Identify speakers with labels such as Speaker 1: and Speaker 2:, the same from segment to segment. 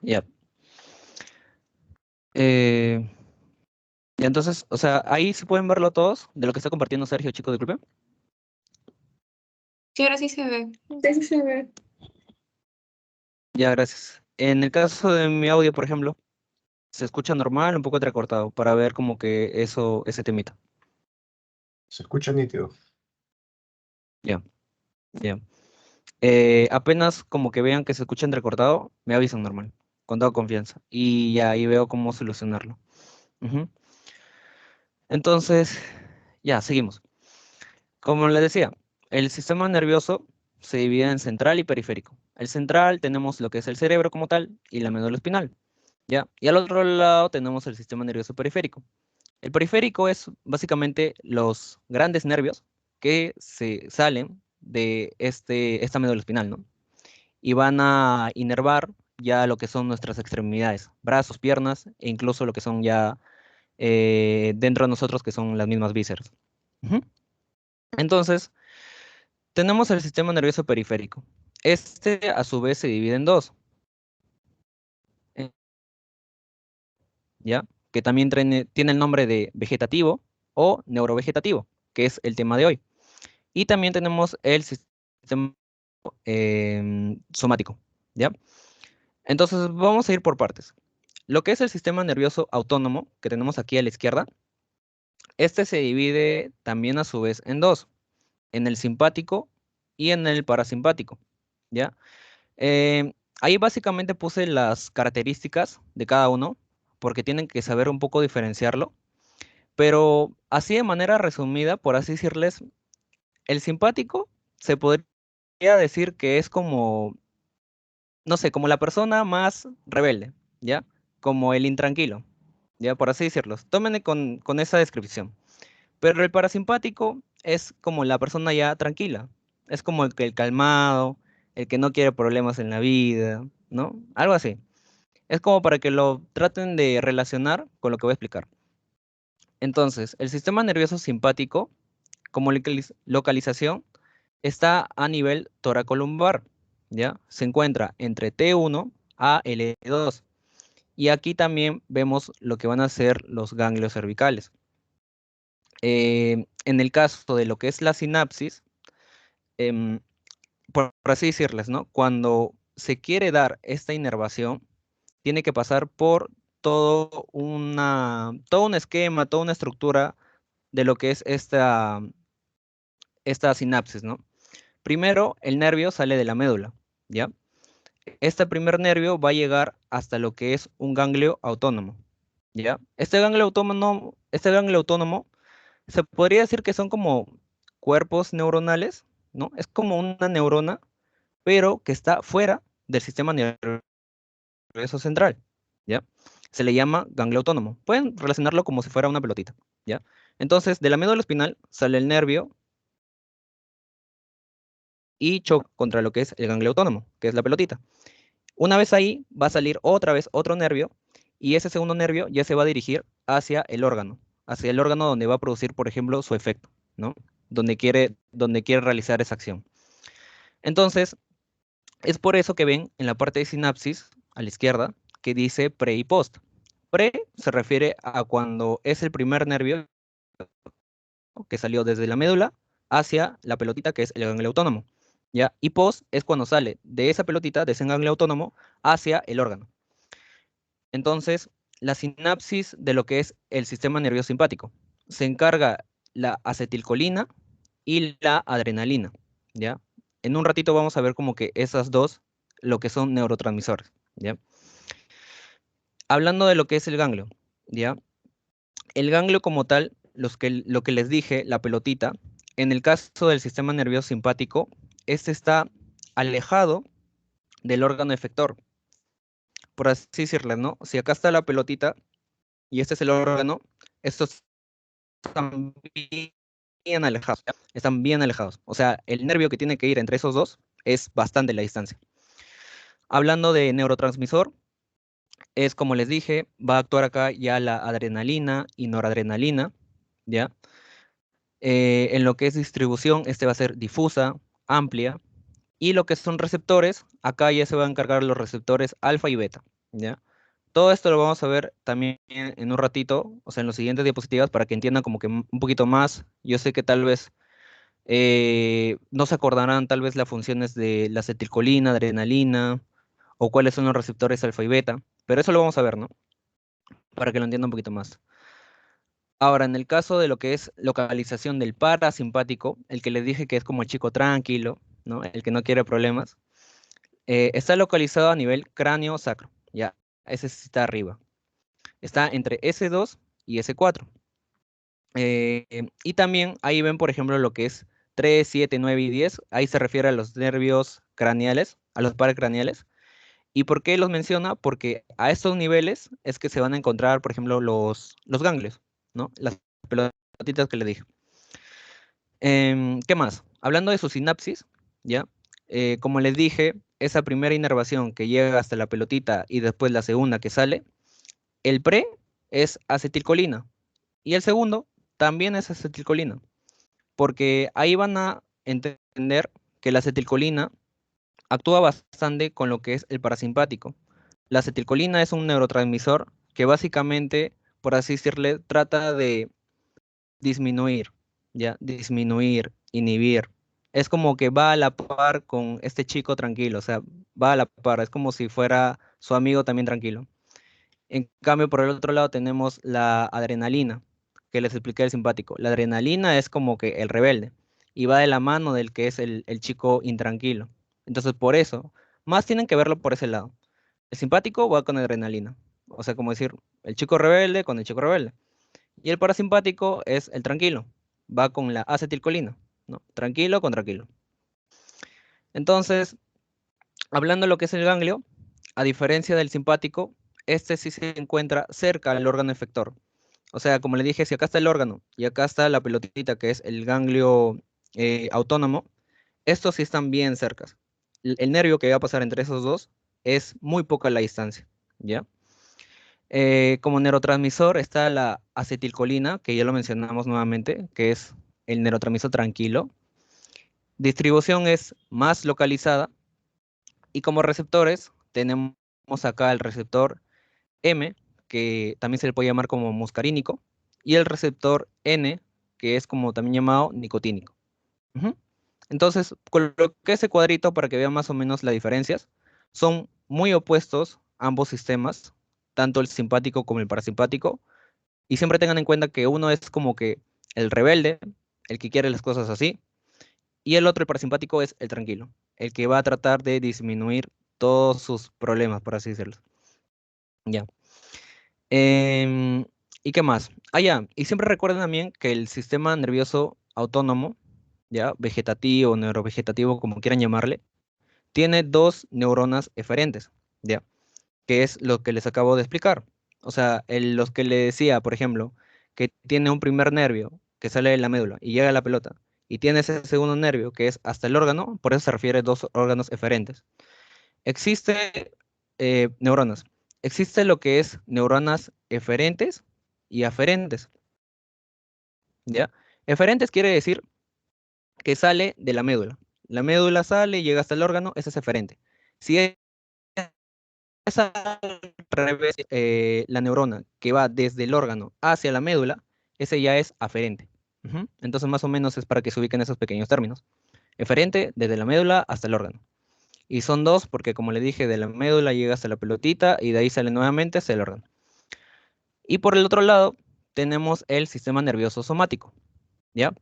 Speaker 1: Ya. Eh, y entonces, o sea, ahí sí pueden verlo todos de lo que está compartiendo Sergio, chico, disculpe.
Speaker 2: Sí, ahora sí se ve.
Speaker 3: Sí, se ve.
Speaker 1: Ya, gracias. En el caso de mi audio, por ejemplo, se escucha normal, un poco entrecortado, para ver como que eso, ese temita.
Speaker 4: Se escucha nítido.
Speaker 1: Ya, ya. Apenas como que vean que se escucha entrecortado, me avisan normal, con toda confianza. Y ya ahí veo cómo solucionarlo. Ujú. Entonces, ya, seguimos. Como les decía, el sistema nervioso se divide en central y periférico. El central tenemos lo que es el cerebro como tal y la médula espinal, ¿ya? Y al otro lado tenemos el sistema nervioso periférico. El periférico es básicamente los grandes nervios que se salen de esta médula espinal, ¿no? Y van a inervar ya lo que son nuestras extremidades, brazos, piernas e incluso lo que son ya dentro de nosotros que son las mismas vísceras. Ujú. Entonces, tenemos el sistema nervioso periférico. Este a su vez se divide en dos, eh, ¿ya? Que también tiene el nombre de vegetativo o neurovegetativo, que es el tema de hoy. Y también tenemos el sistema somático, ¿ya? Entonces vamos a ir por partes. Lo que es el sistema nervioso autónomo, que tenemos aquí a la izquierda, este se divide también a su vez en dos, en el simpático y en el parasimpático, ¿ya? Ahí básicamente puse las características de cada uno, porque tienen que saber un poco diferenciarlo, pero así de manera resumida, por así decirles, el simpático se podría decir que es como, no sé, como la persona más rebelde, ¿ya? Como el intranquilo, ¿ya? Por así decirlo. Tómenme con esa descripción. Pero el parasimpático es como la persona ya tranquila. Es como el calmado, el que no quiere problemas en la vida, ¿no? Algo así. Es como para que lo traten de relacionar con lo que voy a explicar. Entonces, el sistema nervioso simpático, como localización, está a nivel toracolumbar, ¿ya? Se encuentra entre T1 a L2. Y aquí también vemos lo que van a ser los ganglios cervicales. En el caso de lo que es la sinapsis, em, por así decirles, ¿no? Cuando se quiere dar esta inervación, tiene que pasar por todo un esquema, toda una estructura de lo que es esta sinapsis, ¿no? Primero, el nervio sale de la médula, ¿ya? Este primer nervio va a llegar hasta lo que es un ganglio autónomo, ¿ya? Este ganglio autónomo se podría decir que son como cuerpos neuronales, ¿no? Es como una neurona, pero que está fuera del sistema nervioso central, ¿ya? Se le llama ganglio autónomo. Pueden relacionarlo como si fuera una pelotita, ¿ya? Entonces, de la médula espinal sale el nervio y choca contra lo que es el ganglio autónomo, que es la pelotita. Una vez ahí, va a salir otra vez otro nervio y ese segundo nervio ya se va a dirigir hacia el órgano donde va a producir, por ejemplo, su efecto, ¿no? Donde quiere realizar esa acción. Entonces, es por eso que ven en la parte de sinapsis, a la izquierda, que dice pre y post. Pre se refiere a cuando es el primer nervio que salió desde la médula hacia la pelotita que es el ganglio autónomo, ¿ya? Y post es cuando sale de esa pelotita, de ese ganglio autónomo, hacia el órgano. Entonces, la sinapsis de lo que es el sistema nervioso simpático se encarga la acetilcolina y la adrenalina, ¿ya? En un ratito vamos a ver como que esas dos, lo que son neurotransmisores, ¿ya? Hablando de lo que es el ganglio, ¿ya? El ganglio como tal, lo que les dije, la pelotita, en el caso del sistema nervioso simpático, este está alejado del órgano efector, por así decirlo, ¿no? Si acá está la pelotita y este es el órgano, estos están bien alejados, ¿ya? Están bien alejados. O sea, el nervio que tiene que ir entre esos dos es bastante la distancia. Hablando de neurotransmisor, es como les dije, va a actuar acá ya la adrenalina y noradrenalina, ¿ya? En lo que es distribución, este va a ser difusa, amplia, y lo que son receptores, acá ya se van a encargar los receptores alfa y beta, ¿ya? Todo esto lo vamos a ver también en un ratito, o sea, en las siguientes diapositivas para que entiendan como que un poquito más. Yo sé que tal vez no se acordarán tal vez las funciones de la acetilcolina, adrenalina, o cuáles son los receptores alfa y beta, pero eso lo vamos a ver, ¿no? Para que lo entiendan un poquito más. Ahora, en el caso de lo que es localización del parasimpático, el que les dije que es como el chico tranquilo, ¿no? El que no quiere problemas, está localizado a nivel cráneo-sacro, ya, ese sí está arriba. Está entre S2 y S4. Y también ahí ven, por ejemplo, lo que es 3, 7, 9 y 10. Ahí se refiere a los nervios craneales, a los paracraneales. ¿Y por qué los menciona? Porque a estos niveles es que se van a encontrar, por ejemplo, los ganglios, ¿no? Las pelotitas que le dije. ¿Qué más? Hablando de su sinapsis, ¿ya? Como les dije, esa primera inervación que llega hasta la pelotita y después la segunda que sale, el pre es acetilcolina y el segundo también es acetilcolina, porque ahí van a entender que la acetilcolina actúa bastante con lo que es el parasimpático. La acetilcolina es un neurotransmisor que básicamente, por así decirle, trata de disminuir, ¿ya? Disminuir, inhibir. Es como que va a la par con este chico tranquilo, o sea, va a la par, es como si fuera su amigo también tranquilo. En cambio, por el otro lado tenemos la adrenalina, que les expliqué el simpático. La adrenalina es como que el rebelde y va de la mano del que es el chico intranquilo. Entonces, por eso, más tienen que verlo por ese lado. El simpático va con adrenalina, o sea, como decir, el chico rebelde con el chico rebelde. Y el parasimpático es el tranquilo, va con la acetilcolina, ¿no? Tranquilo con tranquilo. Entonces, hablando de lo que es el ganglio, a diferencia del simpático, este sí se encuentra cerca al órgano efector. O sea, como le dije, si acá está el órgano y acá está la pelotita que es el ganglio autónomo, estos sí están bien cercas. El nervio que va a pasar entre esos dos es muy poca la distancia, ¿ya? Como neurotransmisor está la acetilcolina, que ya lo mencionamos nuevamente, que es el neurotransmisor tranquilo. Distribución es más localizada y como receptores tenemos acá el receptor M, que también se le puede llamar como muscarínico, y el receptor N, que es como también llamado nicotínico. Ujú. Entonces, coloqué ese cuadrito para que vean más o menos las diferencias. Son muy opuestos ambos sistemas, tanto el simpático como el parasimpático, y siempre tengan en cuenta que uno es como que el rebelde, el que quiere las cosas así, y el otro, el parasimpático, es el tranquilo, el que va a tratar de disminuir todos sus problemas, por así decirlo. Ya. Em, ¿Y qué más? Ah, ya. Y siempre recuerden también que el sistema nervioso autónomo, ya, vegetativo, neurovegetativo, como quieran llamarle, tiene dos neuronas eferentes, ya, que es lo que les acabo de explicar. O sea, los que le decía, por ejemplo, que tiene un primer nervio que sale de la médula y llega a la pelota, y tiene ese segundo nervio que es hasta el órgano, por eso se refiere a dos órganos eferentes. Existe neuronas. Existe lo que es neuronas eferentes y aferentes, ¿ya? Eferentes quiere decir que sale de la médula. La médula sale, llega hasta el órgano, ese es eferente. Si es al revés, la neurona que va desde el órgano hacia la médula, ese ya es aferente. Ujú. Entonces, más o menos es para que se ubiquen esos pequeños términos. Eferente desde la médula hasta el órgano. Y son dos porque, como le dije, de la médula llega hasta la pelotita y de ahí sale nuevamente hacia el órgano. Y por el otro lado, tenemos el sistema nervioso somático, ¿ya?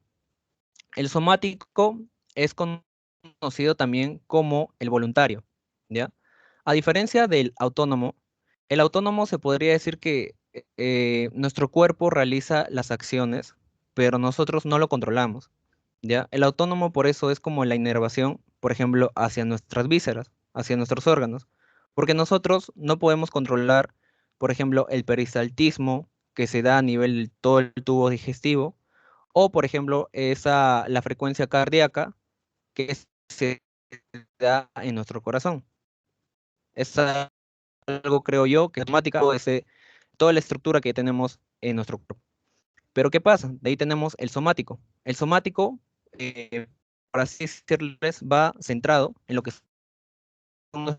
Speaker 1: El somático es conocido también como el voluntario, ¿ya? A diferencia del autónomo, el autónomo se podría decir que nuestro cuerpo realiza las acciones, pero nosotros no lo controlamos, ¿ya? El autónomo por eso es como la inervación, por ejemplo, hacia nuestras vísceras, hacia nuestros órganos, porque nosotros no podemos controlar, por ejemplo, el peristaltismo que se da a nivel de todo el tubo digestivo, o por ejemplo, la frecuencia cardíaca que se da en nuestro corazón. Es algo, creo yo, que es automática, toda la estructura que tenemos en nuestro cuerpo. Pero ¿qué pasa? De ahí tenemos el somático. El somático, por así decirles, va centrado en lo que son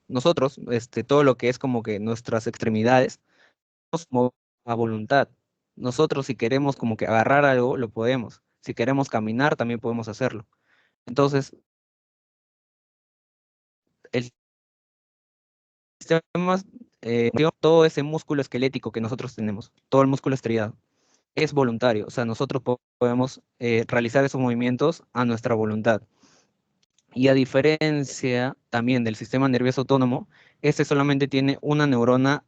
Speaker 1: nosotros, todo lo que es como que nuestras extremidades, nos movemos a voluntad. Nosotros si queremos como que agarrar algo, lo podemos. Si queremos caminar, también podemos hacerlo. Entonces, el sistema, todo ese músculo esquelético que nosotros tenemos, todo el músculo estriado, es voluntario. O sea, nosotros podemos realizar esos movimientos a nuestra voluntad. Y a diferencia también del sistema nervioso autónomo, este solamente tiene una neurona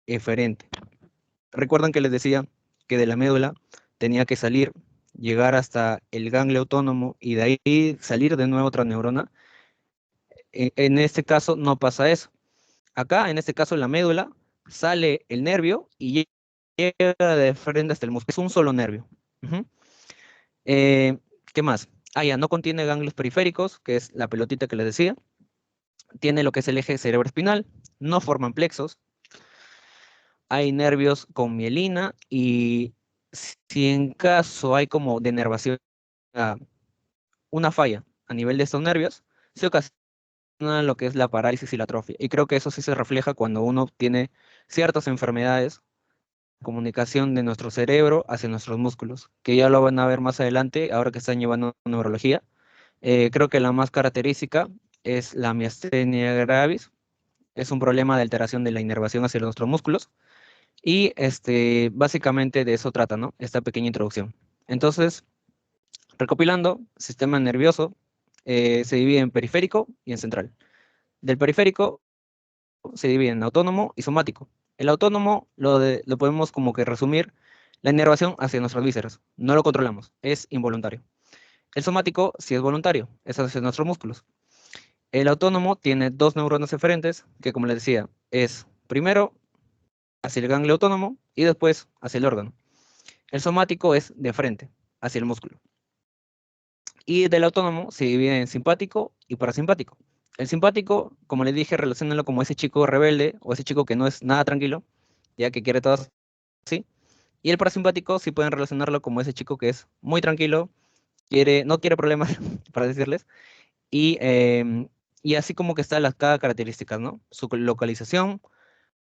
Speaker 1: eferente. Recuerdan que les decía que de la médula tenía que salir, llegar hasta el ganglio autónomo y de ahí salir de nuevo otra neurona. En este caso no pasa eso. Acá, en este caso, en la médula, sale el nervio y llega de frente hasta el músculo. Es un solo nervio. Ujú. ¿Qué más? Ah, ya, no contiene ganglios periféricos, que es la pelotita que les decía. Tiene lo que es el eje cerebroespinal. No forman plexos. Hay nervios con mielina y si en caso hay como denervación, una falla a nivel de estos nervios, se ocasiona lo que es la parálisis y la atrofia. Y creo que eso sí se refleja cuando uno tiene ciertas enfermedades, comunicación de nuestro cerebro hacia nuestros músculos, que ya lo van a ver más adelante, ahora que están llevando neurología. Creo que la más característica es la miastenia gravis, es un problema de alteración de la inervación hacia nuestros músculos, y básicamente de eso trata, ¿no? Esta pequeña introducción. Entonces, recopilando, sistema nervioso se divide en periférico y en central. Del periférico se divide en autónomo y somático. El autónomo lo podemos como que resumir la inervación hacia nuestras vísceras. No lo controlamos, es involuntario. El somático sí es voluntario, es hacia nuestros músculos. El autónomo tiene dos neuronas eferentes, que como les decía, es primero hacia el ganglio autónomo y después hacia el órgano. El somático es de frente, hacia el músculo. Y del autónomo se divide en simpático y parasimpático. El simpático, como les dije, relaciónalo como ese chico rebelde o ese chico que no es nada tranquilo, ya que quiere todo así. Y el parasimpático sí pueden relacionarlo como ese chico que es muy tranquilo, no quiere problemas, para decirles, y, y así como que está cada característica, ¿no? Su localización,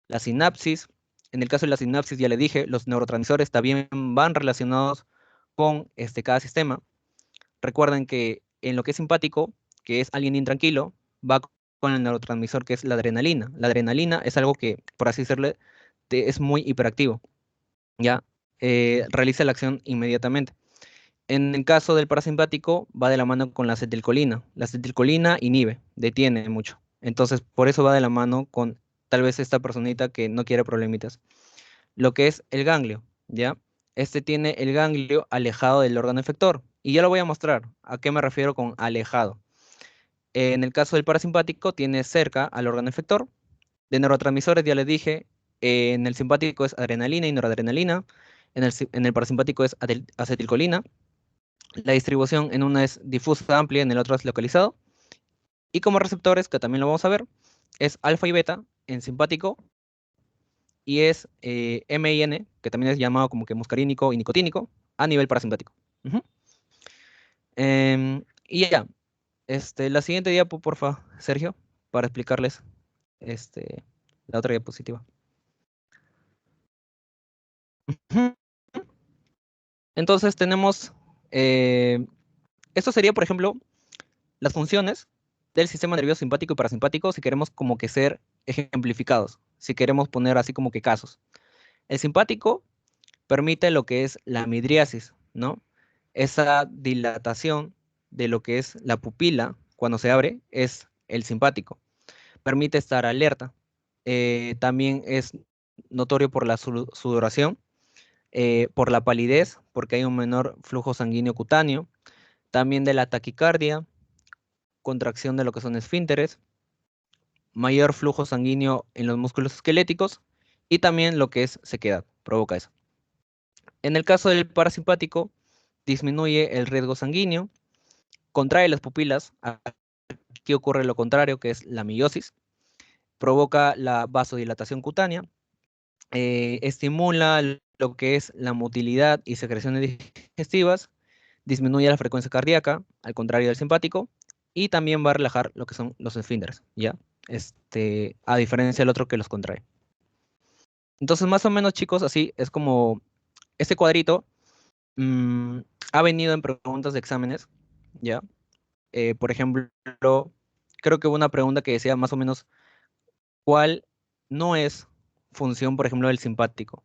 Speaker 1: la sinapsis. En el caso de la sinapsis, ya le dije, los neurotransmisores también van relacionados con cada sistema. Recuerden que en lo que es simpático, que es alguien intranquilo, va con el neurotransmisor que es la adrenalina. La adrenalina es algo que, por así decirlo, es muy hiperactivo, ¿ya? Realiza la acción inmediatamente. En el caso del parasimpático, va de la mano con la acetilcolina. La acetilcolina inhibe, detiene mucho. Entonces, por eso va de la mano con tal vez esta personita que no quiere problemitas. Lo que es el ganglio, ¿ya? Este tiene el ganglio alejado del órgano efector. Y ya lo voy a mostrar. ¿A qué me refiero con alejado? En el caso del parasimpático, tiene cerca al órgano efector. De neurotransmisores, ya les dije, en el simpático es adrenalina y noradrenalina. En el parasimpático es acetilcolina. La distribución en una es difusa amplia, en el otro es localizado. Y como receptores, que también lo vamos a ver, es alfa y beta en simpático y es M y N, que también es llamado como que muscarínico y nicotínico, a nivel parasimpático. Ujú. Y ya, la siguiente diapo, porfa, Sergio, para explicarles este, la otra diapositiva. Ujú. Entonces tenemos, esto sería, por ejemplo, las funciones del sistema nervioso simpático y parasimpático si queremos como que ser ejemplificados, si queremos poner así como que casos. El simpático permite lo que es la midriasis, ¿no? Esa dilatación de lo que es la pupila cuando se abre es el simpático. Permite estar alerta. También es notorio por la sudoración, por la palidez, porque hay un menor flujo sanguíneo cutáneo, también de la taquicardia, contracción de lo que son esfínteres, mayor flujo sanguíneo en los músculos esqueléticos y también lo que es sequedad, provoca eso. En el caso del parasimpático, disminuye el riesgo sanguíneo, contrae las pupilas, aquí ocurre lo contrario, que es la miosis, provoca la vasodilatación cutánea, estimula lo que es la motilidad y secreciones digestivas, disminuye la frecuencia cardíaca, al contrario del simpático, y también va a relajar lo que son los esfínteres, ¿ya? a diferencia del otro que los contrae. Entonces, más o menos, chicos, así es como este cuadrito ha venido en preguntas de exámenes, ¿ya? Por ejemplo, creo que hubo una pregunta que decía más o menos cuál no es función, por ejemplo, del simpático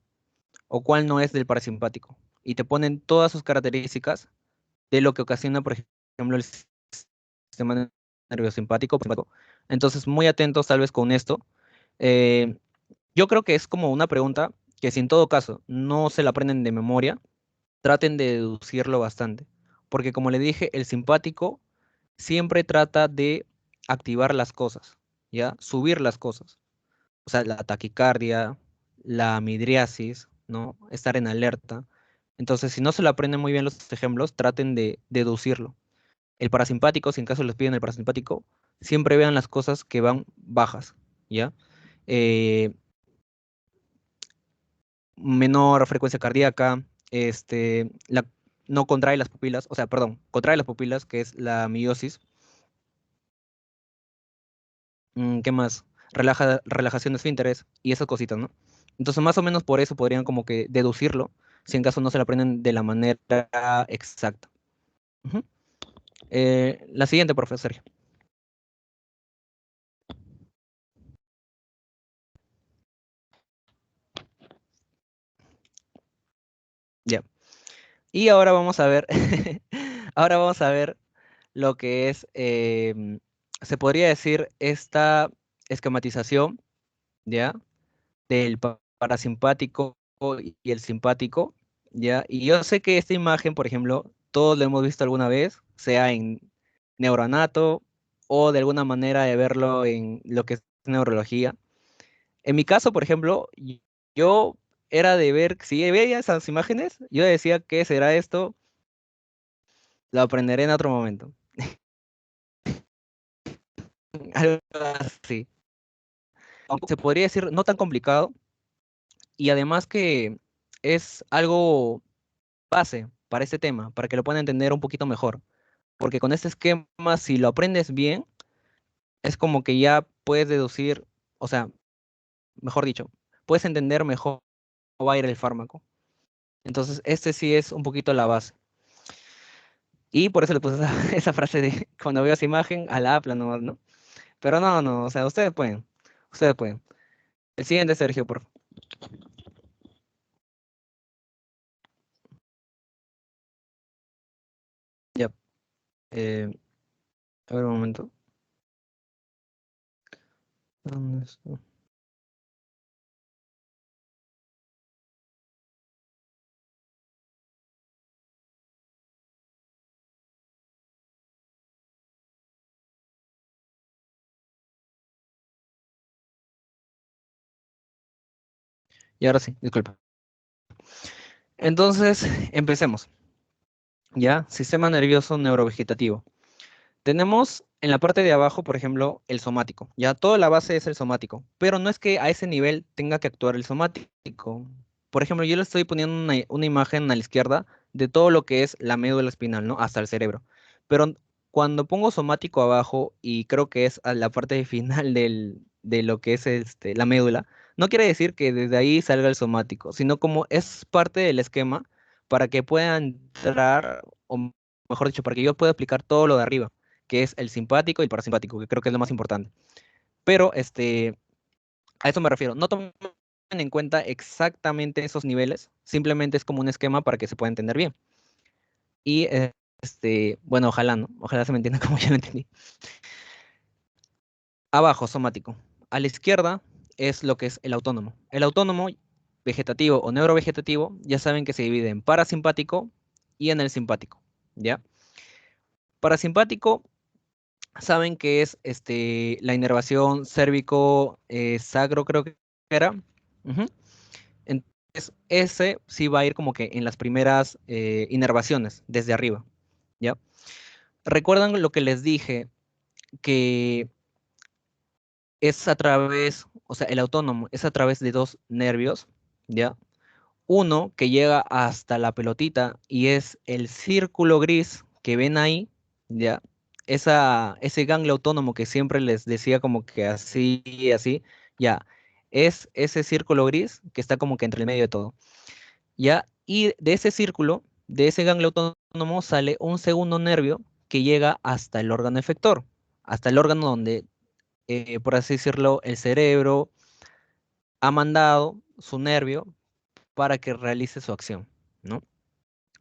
Speaker 1: o cuál no es del parasimpático. Y te ponen todas sus características de lo que ocasiona, por ejemplo, el sistema nervioso simpático. Entonces, muy atentos tal vez con esto. Eh, yo creo que es como una pregunta que si en todo caso no se la aprenden de memoria, traten de deducirlo bastante. Porque como le dije, el simpático siempre trata de activar las cosas, ¿ya? Subir las cosas. O sea, la taquicardia, la midriasis, ¿no? Estar en alerta. Entonces, si no se lo aprenden muy bien los ejemplos, traten de deducirlo. El parasimpático, si en caso les piden el parasimpático, siempre vean las cosas que van bajas, ¿ya? Eh, menor frecuencia cardíaca, no contrae las pupilas, o sea, perdón, contrae las pupilas, que es la miosis. ¿Qué más? Relajación de esfínteres y esas cositas, ¿no? Entonces, más o menos por eso podrían como que deducirlo, si en caso no se lo aprenden de la manera exacta. Ujú. La siguiente, profesor. Ya. Y ahora vamos a ver, ahora vamos a ver lo que es, se podría decir, esta esquematización, ¿ya? Del parasimpático y el simpático, ¿ya? Y yo sé que esta imagen, por ejemplo, todos la hemos visto alguna vez, sea en neuroanato o de alguna manera de verlo en lo que es neurología. En mi caso, por ejemplo, yo era de ver, si veía esas imágenes, yo decía, ¿qué será esto? Lo aprenderé en otro momento. Algo así. Aunque se podría decir no tan complicado y además que es algo base para este tema, para que lo puedan entender un poquito mejor. Porque con este esquema, si lo aprendes bien, es como que ya puedes deducir, o sea, mejor dicho, puedes entender mejor cómo va a ir el fármaco. Entonces, este sí es un poquito la base. Y por eso le puse esa, esa frase de cuando veo esa imagen, a la apla nomás, ¿no? Pero no, no, o sea, ustedes pueden, ustedes pueden. El siguiente, Sergio, por favor. Ya, eh, a ver un momento. ¿Dónde está? Y ahora sí, disculpa. Entonces, empecemos. Ya, sistema nervioso neurovegetativo. Tenemos en la parte de abajo, por ejemplo, el somático. Ya toda la base es el somático, pero no es que a ese nivel tenga que actuar el somático. Por ejemplo, yo le estoy poniendo una imagen a la izquierda de todo lo que es la médula espinal, ¿no? Hasta el cerebro. Pero cuando pongo somático abajo, y creo que es a la parte final de lo que es la médula, no quiere decir que desde ahí salga el somático, sino como es parte del esquema para que pueda entrar, o mejor dicho, para que yo pueda explicar todo lo de arriba que es el simpático y el parasimpático, que creo que es lo más importante. Pero a eso me refiero. No tomen en cuenta exactamente esos niveles, simplemente es como un esquema para que se pueda entender bien. Y bueno, ojalá, ¿no? Ojalá se me entienda como yo lo entendí. Abajo, somático. A la izquierda es lo que es el autónomo. El autónomo, vegetativo o neurovegetativo, ya saben que se divide en parasimpático y en el simpático, ¿ya? Parasimpático saben que es la inervación cérvico sacro, creo que era. Ujú. Entonces, ese sí va a ir como que en las primeras inervaciones, desde arriba, ¿ya? ¿Recuerdan lo que les dije? Que es a través, o sea, el autónomo es a través de dos nervios, ¿ya? Uno que llega hasta la pelotita y es el círculo gris que ven ahí, ¿ya? ese ganglio autónomo que siempre les decía como que así y así, ya, es ese círculo gris que está como que entre el medio de todo, ya, y de ese círculo, de ese ganglio autónomo sale un segundo nervio que llega hasta el órgano efector, hasta el órgano donde, por así decirlo, el cerebro ha mandado su nervio para que realice su acción, ¿no?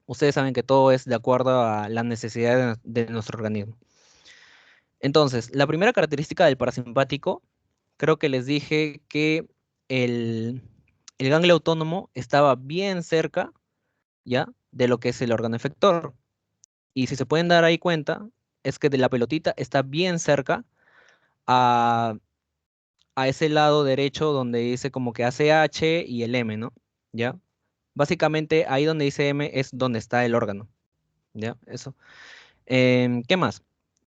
Speaker 1: Ustedes saben que todo es de acuerdo a las necesidades de nuestro organismo. Entonces, la primera característica del parasimpático, creo que les dije que el, el ganglio autónomo estaba bien cerca, ¿ya? De lo que es el órgano efector. Y si se pueden dar ahí cuenta, es que de la pelotita está bien cerca a, a ese lado derecho donde dice como que ACH y el M, ¿no? ¿Ya? Básicamente ahí donde dice M es donde está el órgano, ¿ya? Eso. ¿Qué más?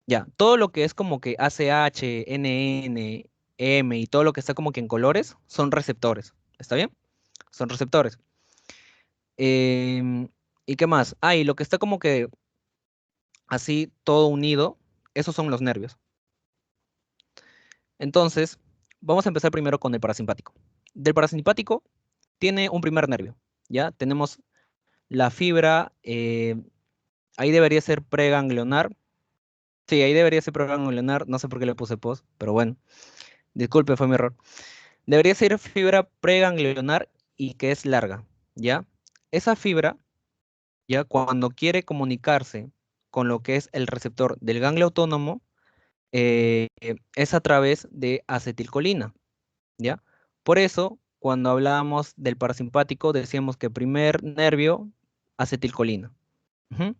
Speaker 1: Ya, todo lo que es como que ACH, NN, M y todo lo que está como que en colores son receptores. ¿Está bien? Son receptores. Em, ¿Y qué más? Ah, y lo que está como que así todo unido, esos son los nervios. Entonces, vamos a empezar primero con el parasimpático. Del parasimpático tiene un primer nervio, ¿ya? Tenemos la fibra, ahí debería ser preganglionar. Sí, ahí debería ser preganglionar, no sé por qué le puse post, pero bueno, disculpe, fue mi error. Debería ser fibra preganglionar y que es larga, ¿ya? Esa fibra, ya cuando quiere comunicarse con lo que es el receptor del ganglio autónomo, es a través de acetilcolina, ¿ya? Por eso, cuando hablábamos del parasimpático, decíamos que primer nervio, acetilcolina. Ujú.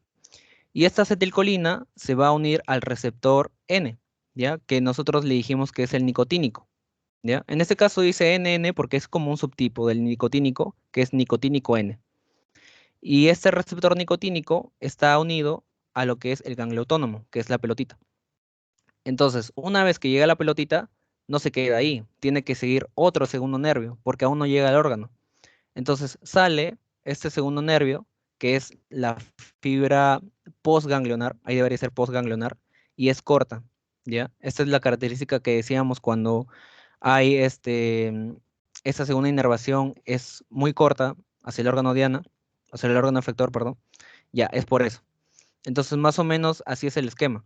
Speaker 1: Y esta acetilcolina se va a unir al receptor N, ¿ya? Que nosotros le dijimos que es el nicotínico, ¿ya? En este caso dice NN porque es como un subtipo del nicotínico, que es nicotínico N. Y este receptor nicotínico está unido a lo que es el ganglio autónomo, que es la pelotita. Entonces, una vez que llega la pelotita, no se queda ahí, tiene que seguir otro segundo nervio, porque aún no llega al órgano. Entonces sale este segundo nervio, que es la fibra postganglionar, ahí debería ser postganglionar, y es corta, ¿ya? Esta es la característica que decíamos cuando hay esta segunda inervación es muy corta hacia el órgano diana, hacia el órgano efector, perdón, ya, es por eso. Entonces, más o menos así es el esquema.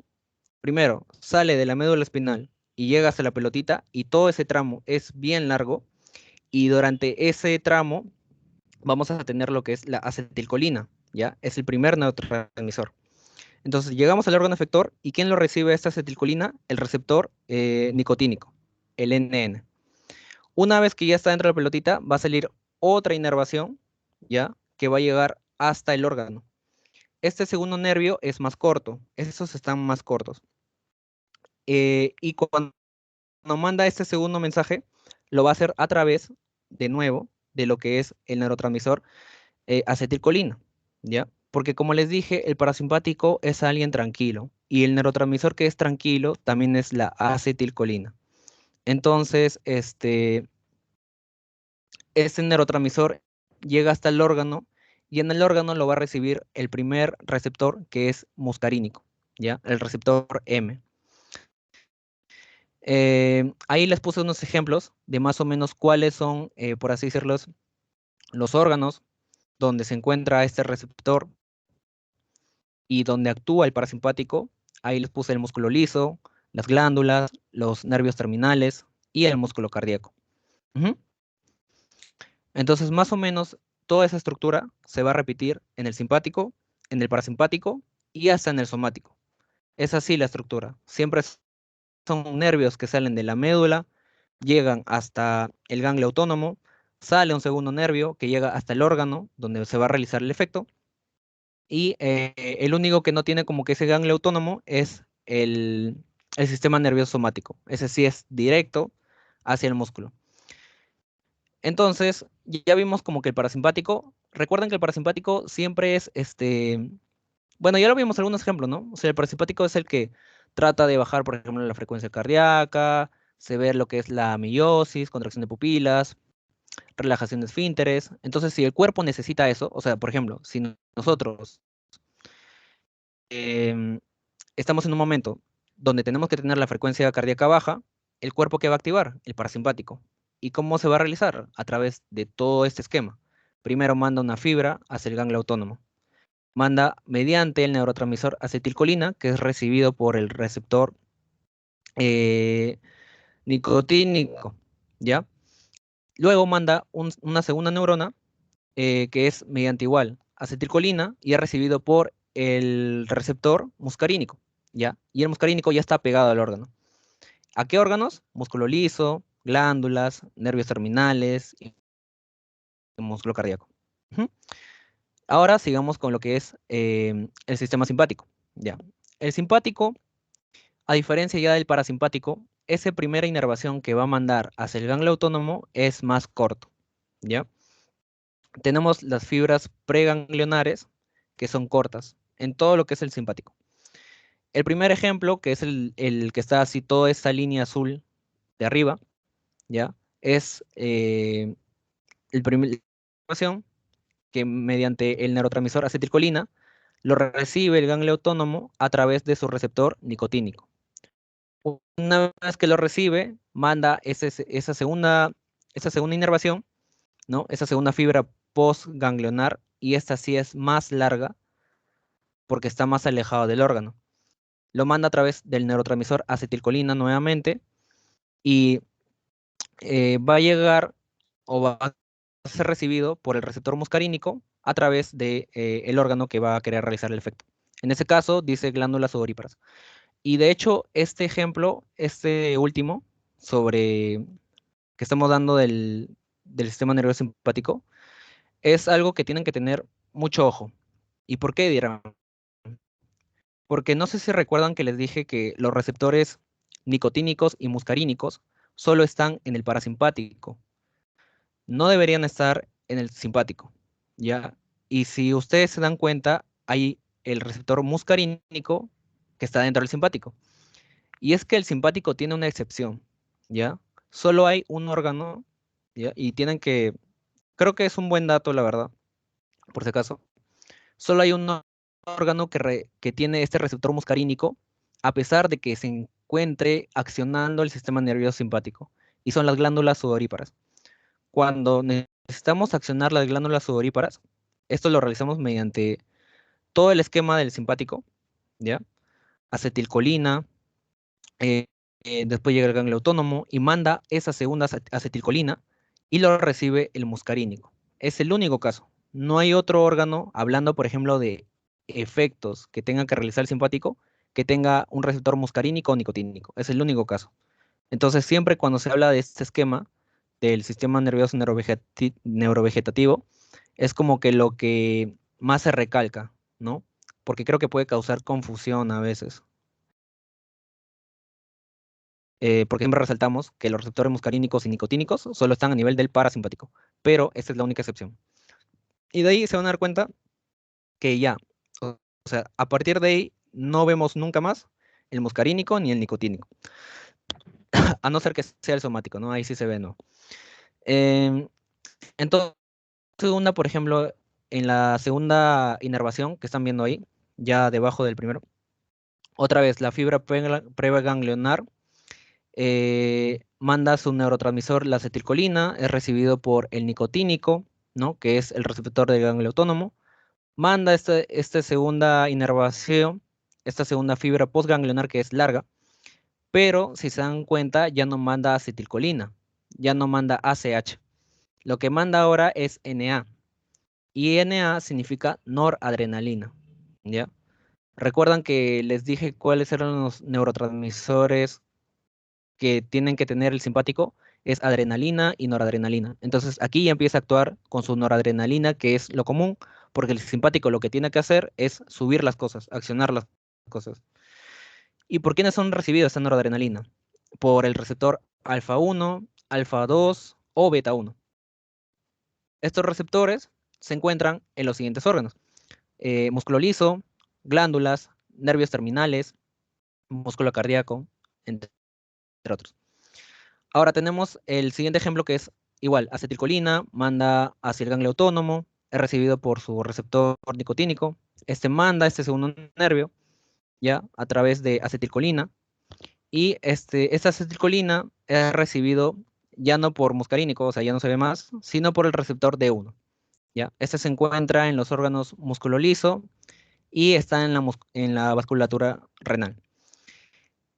Speaker 1: Primero, sale de la médula espinal y llega hasta la pelotita y todo ese tramo es bien largo y durante ese tramo vamos a tener lo que es la acetilcolina, ¿ya? Es el primer neurotransmisor. Entonces llegamos al órgano efector y ¿quién lo recibe esta acetilcolina? El receptor nicotínico, el NN. Una vez que ya está dentro de la pelotita, va a salir otra inervación, ¿ya? Que va a llegar hasta el órgano. Este segundo nervio es más corto, esos están más cortos. Y cuando manda este segundo mensaje, lo va a hacer a través, de nuevo, de lo que es el neurotransmisor acetilcolina, ¿ya? Porque como les dije, el parasimpático es alguien tranquilo y el neurotransmisor que es tranquilo también es la acetilcolina. Entonces, este neurotransmisor llega hasta el órgano y en el órgano lo va a recibir el primer receptor que es muscarínico, ¿ya? El receptor M. Ahí les puse unos ejemplos de más o menos cuáles son, por así decirlo, los órganos donde se encuentra este receptor y donde actúa el parasimpático. Ahí les puse el músculo liso, las glándulas, los nervios terminales y el músculo cardíaco. Ujú. Entonces, más o menos, toda esa estructura se va a repetir en el simpático, en el parasimpático y hasta en el somático. Es así la estructura. Siempre son nervios que salen de la médula, llegan hasta el ganglio autónomo, sale un segundo nervio que llega hasta el órgano donde se va a realizar el efecto y el único que no tiene como que ese ganglio autónomo es el sistema nervioso somático. Ese sí es directo hacia el músculo. Entonces, ya vimos como que el parasimpático, recuerden que el parasimpático siempre es bueno, ya lo vimos en algunos ejemplos, ¿no? O sea, el parasimpático es el que trata de bajar, por ejemplo, la frecuencia cardíaca, se ve lo que es la meiosis, contracción de pupilas, relajación de esfínteres. Entonces, si el cuerpo necesita eso, o sea, por ejemplo, si nosotros em, estamos en un momento donde tenemos que tener la frecuencia cardíaca baja, el cuerpo que va a activar, el parasimpático. ¿Y cómo se va a realizar? A través de todo este esquema. Primero manda una fibra hacia el ganglio autónomo. Manda mediante el neurotransmisor acetilcolina, que es recibido por el receptor eh, nicotínico, ¿ya? Luego manda una segunda neurona, que es mediante igual acetilcolina y es recibido por el receptor muscarínico, ¿ya? Y el muscarínico ya está pegado al órgano. ¿A qué órganos? Músculo liso, glándulas, nervios terminales y músculo cardíaco. Ujú. Ahora sigamos con lo que es el sistema simpático, ¿ya? El simpático, a diferencia ya del parasimpático, esa primera inervación que va a mandar hacia el ganglio autónomo es más corto, ¿ya? Tenemos las fibras preganglionares, que son cortas, en todo lo que es el simpático. El primer ejemplo, que es el que está así, toda esta línea azul de arriba, ¿ya? Es el primer información que mediante el neurotransmisor acetilcolina lo recibe el ganglio autónomo a través de su receptor nicotínico. Una vez que lo recibe, manda esa segunda inervación, ¿no? Esa segunda fibra postganglionar, y esta sí es más larga porque está más alejado del órgano. Lo manda a través del neurotransmisor acetilcolina nuevamente y va a llegar o va a ser recibido por el receptor muscarínico a través de, el órgano que va a querer realizar el efecto. En ese caso, dice glándulas sudoríparas. Y de hecho, este ejemplo, este último, sobre que estamos dando del sistema nervioso simpático, es algo que tienen que tener mucho ojo. ¿Y por qué dirán? Porque no sé si recuerdan que les dije que los receptores nicotínicos y muscarínicos solo están en el parasimpático. No deberían estar en el simpático, ¿ya? Y si ustedes se dan cuenta, hay el receptor muscarínico que está dentro del simpático. Y es que el simpático tiene una excepción, ¿ya? Solo hay un órgano, ¿ya? Y tienen que, creo que es un buen dato, la verdad, por si acaso. Solo hay un órgano que tiene este receptor muscarínico, a pesar de que se encuentre accionando el sistema nervioso simpático, y son las glándulas sudoríparas. Cuando necesitamos accionar las glándulas sudoríparas, esto lo realizamos mediante todo el esquema del simpático, ¿ya? Acetilcolina, eh, después llega el ganglio autónomo y manda esa segunda acetilcolina y lo recibe el muscarínico. Es el único caso. No hay otro órgano, hablando por ejemplo de efectos que tenga que realizar el simpático, que tenga un receptor muscarínico o nicotínico. Es el único caso. Entonces, siempre cuando se habla de este esquema del sistema nervioso neurovegetativo, es como que lo que más se recalca, ¿no? Porque creo que puede causar confusión a veces. Porque siempre resaltamos que los receptores muscarínicos y nicotínicos solo están a nivel del parasimpático, pero esta es la única excepción. Y de ahí se van a dar cuenta que ya, o sea, a partir de ahí no vemos nunca más el muscarínico ni el nicotínico, a no ser que sea el somático, ¿no? Ahí sí se ve, ¿no? Entonces, segunda, por ejemplo, en la segunda inervación que están viendo ahí, ya debajo del primero, otra vez la fibra preganglionar manda su neurotransmisor, la acetilcolina, es recibido por el nicotínico, ¿no? Que es el receptor del ganglio autónomo, manda esta segunda inervación, esta segunda fibra postganglionar que es larga, pero si se dan cuenta ya no manda acetilcolina, ya no manda ACH. Lo que manda ahora es NA, y NA significa noradrenalina, ¿ya? ¿Recuerdan que les dije cuáles eran los neurotransmisores que tienen que tener el simpático? Es adrenalina y noradrenalina. Entonces aquí ya empieza a actuar con su noradrenalina, que es lo común, porque el simpático lo que tiene que hacer es subir las cosas, accionar las cosas. ¿Y por quiénes son recibidos esta noradrenalina? Por el receptor alfa 1, alfa 2 o beta 1. Estos receptores se encuentran en los siguientes órganos: músculo liso, glándulas, nervios terminales, músculo cardíaco, entre otros. Ahora tenemos el siguiente ejemplo, que es igual, acetilcolina, manda hacia el ganglio autónomo, es recibido por su receptor nicotínico, este manda este segundo nervio, ¿ya? A través de acetilcolina. Y esta acetilcolina es recibido ya no por muscarínico, o sea, ya no se ve más, sino por el receptor D1, ¿ya? Este se encuentra en los órganos músculo liso y está en la vasculatura renal.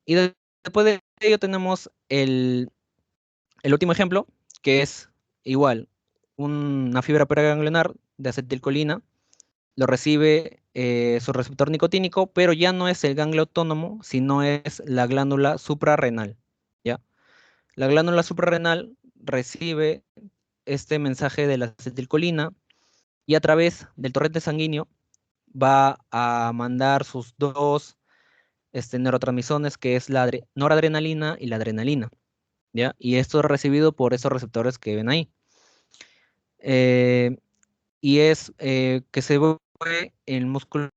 Speaker 1: Y después de ello tenemos el último ejemplo, que es igual, una fibra preganglionar de acetilcolina, lo recibe su receptor nicotínico, pero ya no es el ganglio autónomo, sino es la glándula suprarrenal, ¿ya? La glándula suprarrenal recibe este mensaje de la acetilcolina y a través del torrente sanguíneo va a mandar sus dos neurotransmisones, que es la noradrenalina y la adrenalina, ¿ya? Y esto es recibido por esos receptores que ven ahí. Eh, y es que se ve en el músculo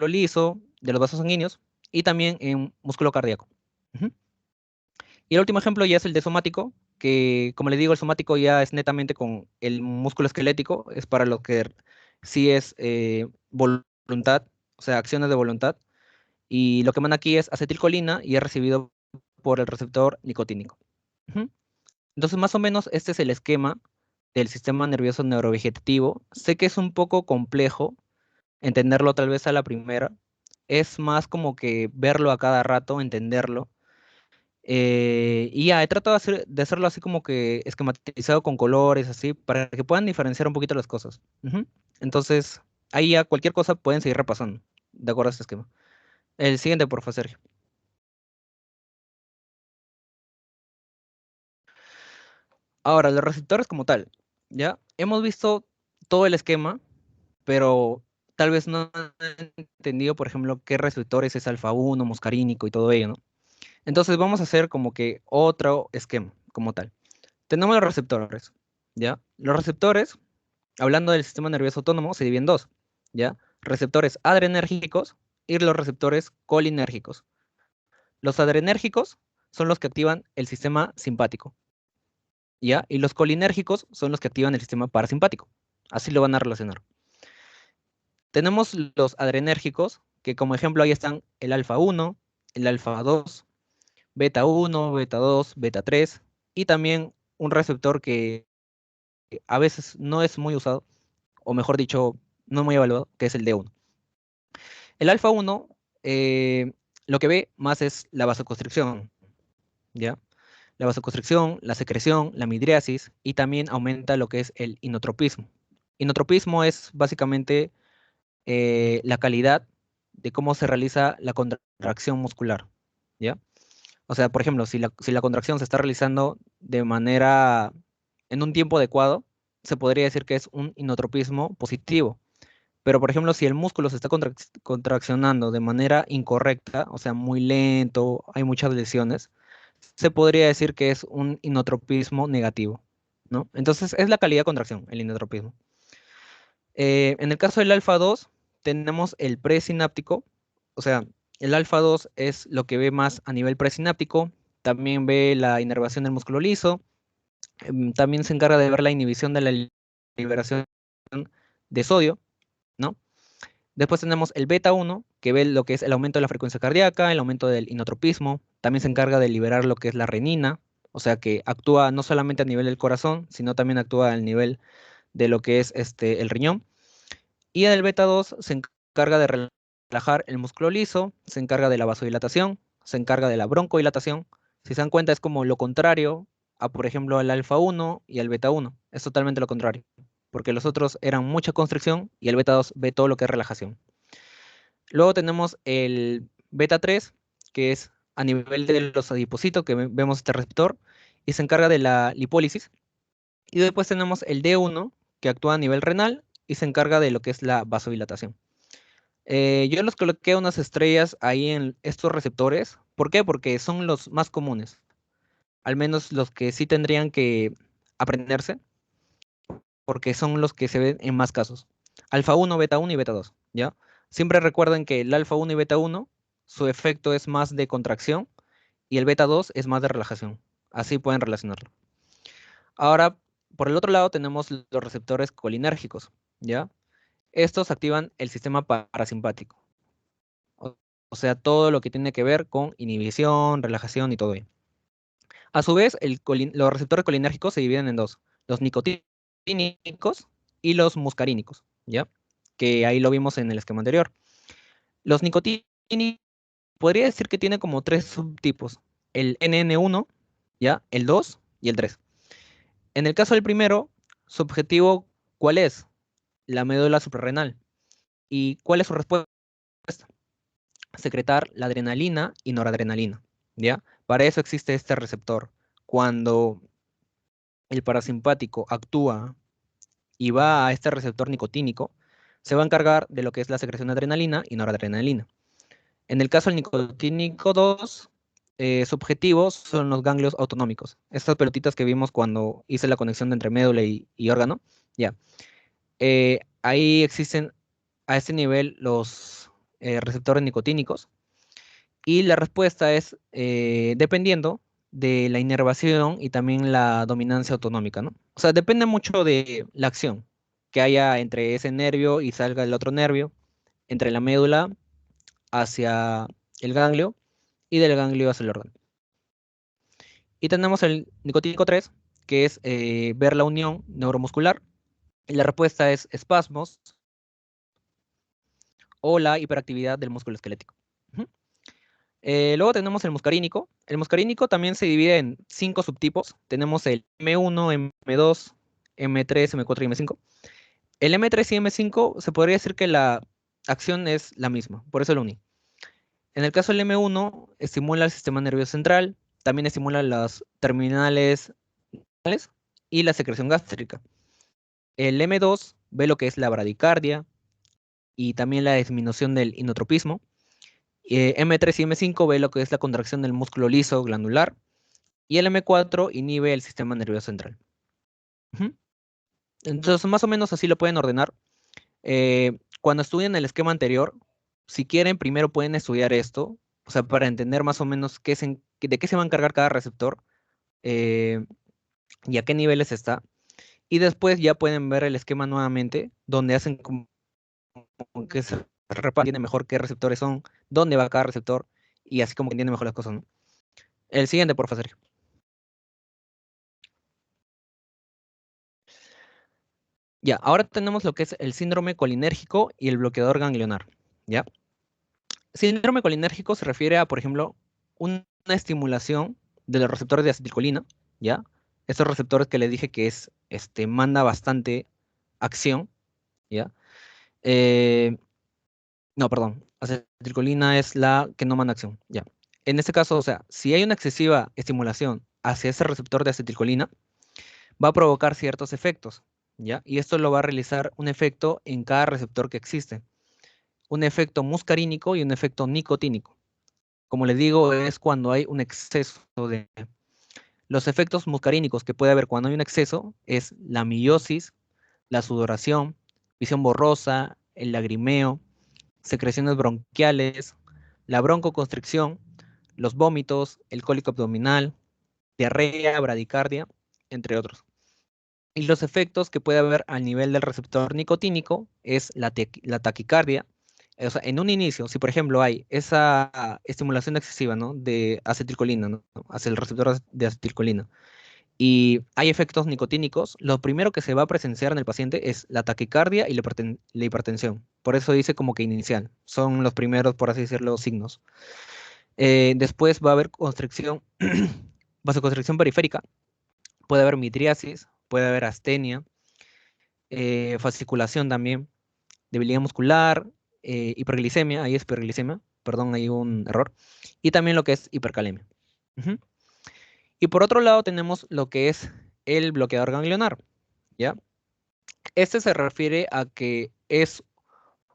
Speaker 1: liso de los vasos sanguíneos y también en músculo cardíaco. Ujú. Y el último ejemplo ya es el de somático, que como le digo, el somático ya es netamente con el músculo esquelético, es para lo que sí es voluntad, o sea, acciones de voluntad, y lo que manda aquí es acetilcolina y es recibido por el receptor nicotínico. Ujú. Entonces, más o menos, este es el esquema del sistema nervioso neurovegetativo. Sé que es un poco complejo entenderlo tal vez a la primera, es más como que verlo a cada rato, entenderlo. Y ya, he tratado de hacerlo así como que esquematizado con colores, así, para que puedan diferenciar un poquito las cosas. Ujú. Entonces, ahí ya cualquier cosa pueden seguir repasando, de acuerdo a este esquema. El siguiente, por favor, Sergio. Ahora, los receptores como tal, ¿ya? Hemos visto todo el esquema, pero tal vez no han entendido, por ejemplo, qué receptores es alfa 1, muscarínico y todo ello, ¿no? Entonces vamos a hacer como que otro esquema como tal. Tenemos los receptores, ¿ya? Los receptores, hablando del sistema nervioso autónomo, se dividen en dos, ¿ya? Receptores adrenérgicos y los receptores colinérgicos. Los adrenérgicos son los que activan el sistema simpático, ¿ya? Y los colinérgicos son los que activan el sistema parasimpático. Así lo van a relacionar. Tenemos los adrenérgicos, que como ejemplo ahí están el alfa 1, el alfa 2, beta 1, beta 2, beta 3 y también un receptor que a veces no es muy usado, o mejor dicho, no muy evaluado, que es el D1. El alfa 1 lo que ve más es la vasoconstricción, ¿ya? La vasoconstricción, la secreción, la midriasis y también aumenta lo que es el inotropismo. Inotropismo es básicamente la calidad de cómo se realiza la contracción muscular, ¿ya? O sea, por ejemplo, si la contracción se está realizando de manera, en un tiempo adecuado, se podría decir que es un inotropismo positivo. Pero, por ejemplo, si el músculo se está contraccionando de manera incorrecta, o sea, muy lento, hay muchas lesiones, se podría decir que es un inotropismo negativo, ¿no? Entonces, es la calidad de contracción, el inotropismo. En el caso del alfa 2, tenemos el presináptico, o sea, el alfa 2 es lo que ve más a nivel presináptico, también ve la inervación del músculo liso, también se encarga de ver la inhibición de la liberación de sodio, ¿no? Después tenemos el beta 1, que ve lo que es el aumento de la frecuencia cardíaca, el aumento del inotropismo, también se encarga de liberar lo que es la renina, o sea que actúa no solamente a nivel del corazón, sino también actúa al nivel de lo que es el riñón. Y el beta 2 se encarga de relajar el músculo liso, se encarga de la vasodilatación, se encarga de la broncodilatación. Si se dan cuenta, es como lo contrario a, por ejemplo, al alfa 1 y al beta 1. Es totalmente lo contrario, porque los otros eran mucha constricción y el beta 2 ve todo lo que es relajación. Luego tenemos el beta 3, que es a nivel de los adipocitos, que vemos este receptor, y se encarga de la lipólisis. Y después tenemos el D1, que actúa a nivel renal y se encarga de lo que es la vasodilatación. Yo los coloqué unas estrellas ahí en estos receptores. ¿Por qué? Porque son los más comunes, al menos los que sí tendrían que aprenderse, porque son los que se ven en más casos. Alfa 1, beta 1 y beta 2, ¿ya? Siempre recuerden que el alfa 1 y beta 1, su efecto es más de contracción y el beta 2 es más de relajación. Así pueden relacionarlo. Ahora, por el otro lado tenemos los receptores colinérgicos, ¿ya? Estos activan el sistema parasimpático. O sea, todo lo que tiene que ver con inhibición, relajación y todo ello. A su vez, los receptores colinérgicos se dividen en dos, los nicotínicos y los muscarínicos, ¿ya? Que ahí lo vimos en el esquema anterior. Los nicotínicos, podría decir que tiene como tres subtipos, el NN1, ¿ya? El 2 y el 3. En el caso del primero, su objetivo, ¿cuál es? La médula suprarrenal. ¿Y cuál es su respuesta? Secretar la adrenalina y noradrenalina, ¿ya? Para eso existe este receptor. Cuando el parasimpático actúa y va a este receptor nicotínico, se va a encargar de lo que es la secreción de adrenalina y noradrenalina. En el caso del nicotínico 2, su objetivo son los ganglios autonómicos. Estas pelotitas que vimos cuando hice la conexión entre médula y órgano, ya. Ahí existen a este nivel los receptores nicotínicos y la respuesta es dependiendo de la inervación y también la dominancia autonómica, ¿no? O sea, depende mucho de la acción que haya entre ese nervio y salga el otro nervio, entre la médula hacia el ganglio y del ganglio hacia el órgano. Y tenemos el nicotínico 3, que es ver la unión neuromuscular. Y la respuesta es espasmos o la hiperactividad del músculo esquelético. Luego tenemos el muscarínico. El muscarínico también se divide en 5 subtipos. Tenemos el M1, M2, M3, M4 y M5. El M3 y M5 se podría decir que la acción es la misma, por eso lo uní. En el caso del M1, estimula el sistema nervioso central, también estimula las terminales y la secreción gástrica. El M2 ve lo que es la bradicardia y también la disminución del inotropismo. M3 y M5 ve lo que es la contracción del músculo liso glandular y el M4 inhibe el sistema nervioso central. Entonces, más o menos así lo pueden ordenar. Cuando estudien el esquema anterior, si quieren, primero pueden estudiar esto, o sea, para entender más o menos de qué se va a encargar cada receptor eh, y a qué niveles está. Y después ya pueden ver el esquema nuevamente, donde hacen como que se entiende mejor qué receptores son, dónde va cada receptor, y así como que entiende mejor las cosas, ¿no? El siguiente, por favor. Ya, ahora tenemos lo que es el síndrome colinérgico y el bloqueador ganglionar, ¿ya? Síndrome colinérgico se refiere a, por ejemplo, una estimulación de los receptores de acetilcolina, ¿ya? Estos receptores que le dije que manda bastante acción, ¿ya? Eh, no, perdón, acetilcolina es la que no manda acción, ¿ya? En este caso, o sea, si hay una excesiva estimulación hacia ese receptor de acetilcolina, va a provocar ciertos efectos, ¿ya? Y esto lo va a realizar un efecto en cada receptor que existe. Un efecto muscarínico y un efecto nicotínico. Como les digo, es cuando hay un exceso de... Los efectos muscarínicos que puede haber cuando hay un exceso es la miosis, la sudoración, visión borrosa, el lagrimeo, secreciones bronquiales, la broncoconstricción, los vómitos, el cólico abdominal, diarrea, bradicardia, entre otros. Y los efectos que puede haber al nivel del receptor nicotínico es la taquicardia. O sea, en un inicio, si por ejemplo hay esa estimulación excesiva, ¿no?, de acetilcolina, ¿no?, hacia el receptor de acetilcolina, y hay efectos nicotínicos, lo primero que se va a presenciar en el paciente es la taquicardia y la hipertensión. Por eso dice como que inicial. Son los primeros, por así decirlo, signos. Después va a haber constricción, vasoconstricción periférica, puede haber midriasis, puede haber astenia, fasciculación también, debilidad muscular, hiperglicemia, ahí es hiperglicemia, perdón, hay un error, y también lo que es hipercalemia. Y por otro lado tenemos lo que es el bloqueador ganglionar, ¿ya? Este se refiere a que es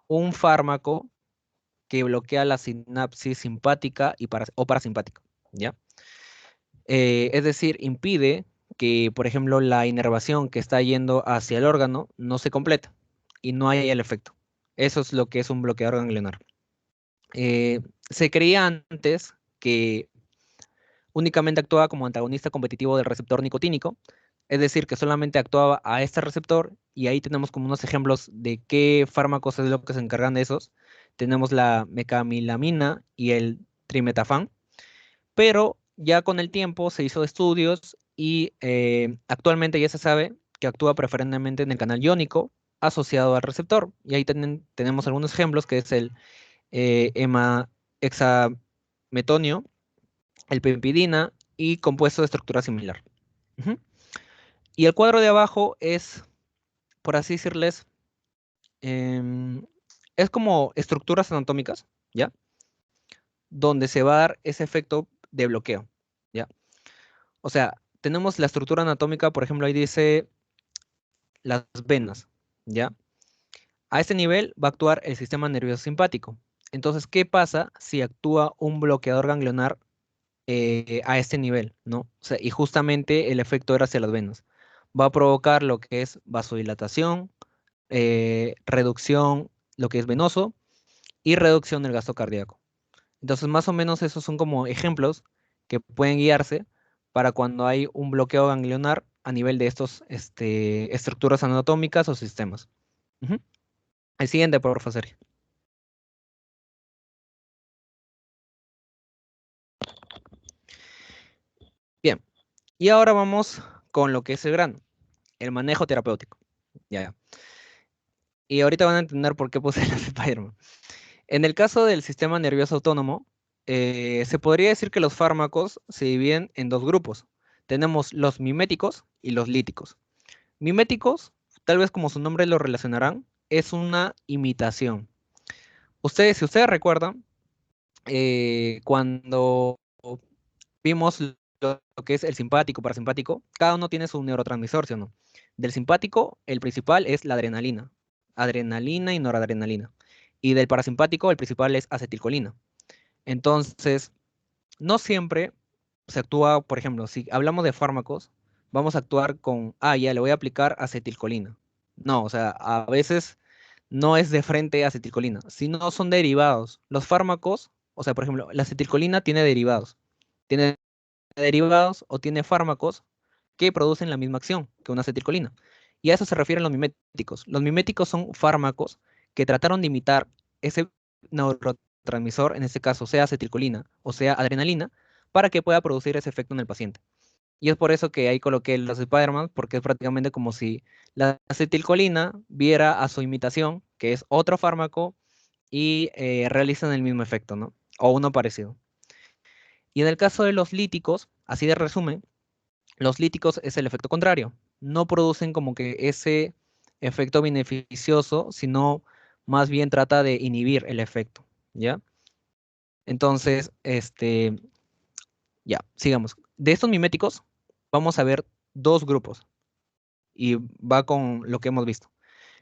Speaker 1: un fármaco que bloquea la sinapsis simpática o parasimpática, ¿ya? Es decir, impide que, por ejemplo, la inervación que está yendo hacia el órgano no se completa y no haya el efecto. Eso es lo que es un bloqueador ganglionar. Se creía antes que únicamente actuaba como antagonista competitivo del receptor nicotínico, es decir, que solamente actuaba a este receptor, y ahí tenemos como unos ejemplos de qué fármacos es lo que se encargan de esos. tenemos la mecamilamina y el trimetafán, pero ya con el tiempo se hizo estudios y actualmente ya se sabe que actúa preferentemente en el canal iónico asociado al receptor. Y ahí tenemos algunos ejemplos, que es el hexametonio, el pempidina y compuesto de estructura similar. Ujú. Y el cuadro de abajo es, por así decirles, em, es como estructuras anatómicas, ¿ya? Donde se va a dar ese efecto de bloqueo, ¿ya? O sea, tenemos la estructura anatómica, por ejemplo, ahí dice las venas, ¿ya? A este nivel va a actuar el sistema nervioso simpático. Entonces, ¿qué pasa si actúa un bloqueador ganglionar a este nivel, ¿no? O sea, y justamente el efecto era hacia las venas. Va a provocar lo que es vasodilatación, reducción, lo que es venoso, y reducción del gasto cardíaco. Entonces, más o menos esos son como ejemplos que pueden guiarse para cuando hay un bloqueo ganglionar a nivel de estos estructuras anatómicas o sistemas. Ujú. El siguiente, por favor, Sergio. Bien, y ahora vamos con lo que es el grano, el manejo terapéutico. Ya, ya. Y ahorita van a entender por qué puse el Spider-Man. En el caso del sistema nervioso autónomo, se podría decir que los fármacos se dividen en dos grupos. Tenemos los miméticos y los líticos. Miméticos, tal vez como su nombre lo relacionarán, es una imitación. Si ustedes recuerdan, cuando vimos lo que es el simpático, parasimpático, cada uno tiene su neurotransmisor, ¿sí o no? Del simpático, el principal es la adrenalina, adrenalina y noradrenalina. Y del parasimpático, el principal es acetilcolina. Entonces, no siempre se actúa, por ejemplo, si hablamos de fármacos, vamos a actuar con, ya le voy a aplicar acetilcolina. No, o sea, a veces no es de frente acetilcolina, sino son derivados. Los fármacos, o sea, por ejemplo, la acetilcolina tiene derivados. Tiene derivados o tiene fármacos que producen la misma acción que una acetilcolina. Y a eso se refieren los miméticos. Los miméticos son fármacos que trataron de imitar ese neurotransmisor, en este caso sea acetilcolina o sea adrenalina, para que pueda producir ese efecto en el paciente. Y es por eso que ahí coloqué los Spider-Man, porque es prácticamente como si la acetilcolina viera a su imitación, que es otro fármaco, y realizan el mismo efecto, ¿no? O uno parecido. Y en el caso de los líticos, así de resumen, los líticos es el efecto contrario. No producen como que ese efecto beneficioso, sino más bien trata de inhibir el efecto, ¿ya? Entonces, ya, sigamos. De estos miméticos, vamos a ver dos grupos, y va con lo que hemos visto.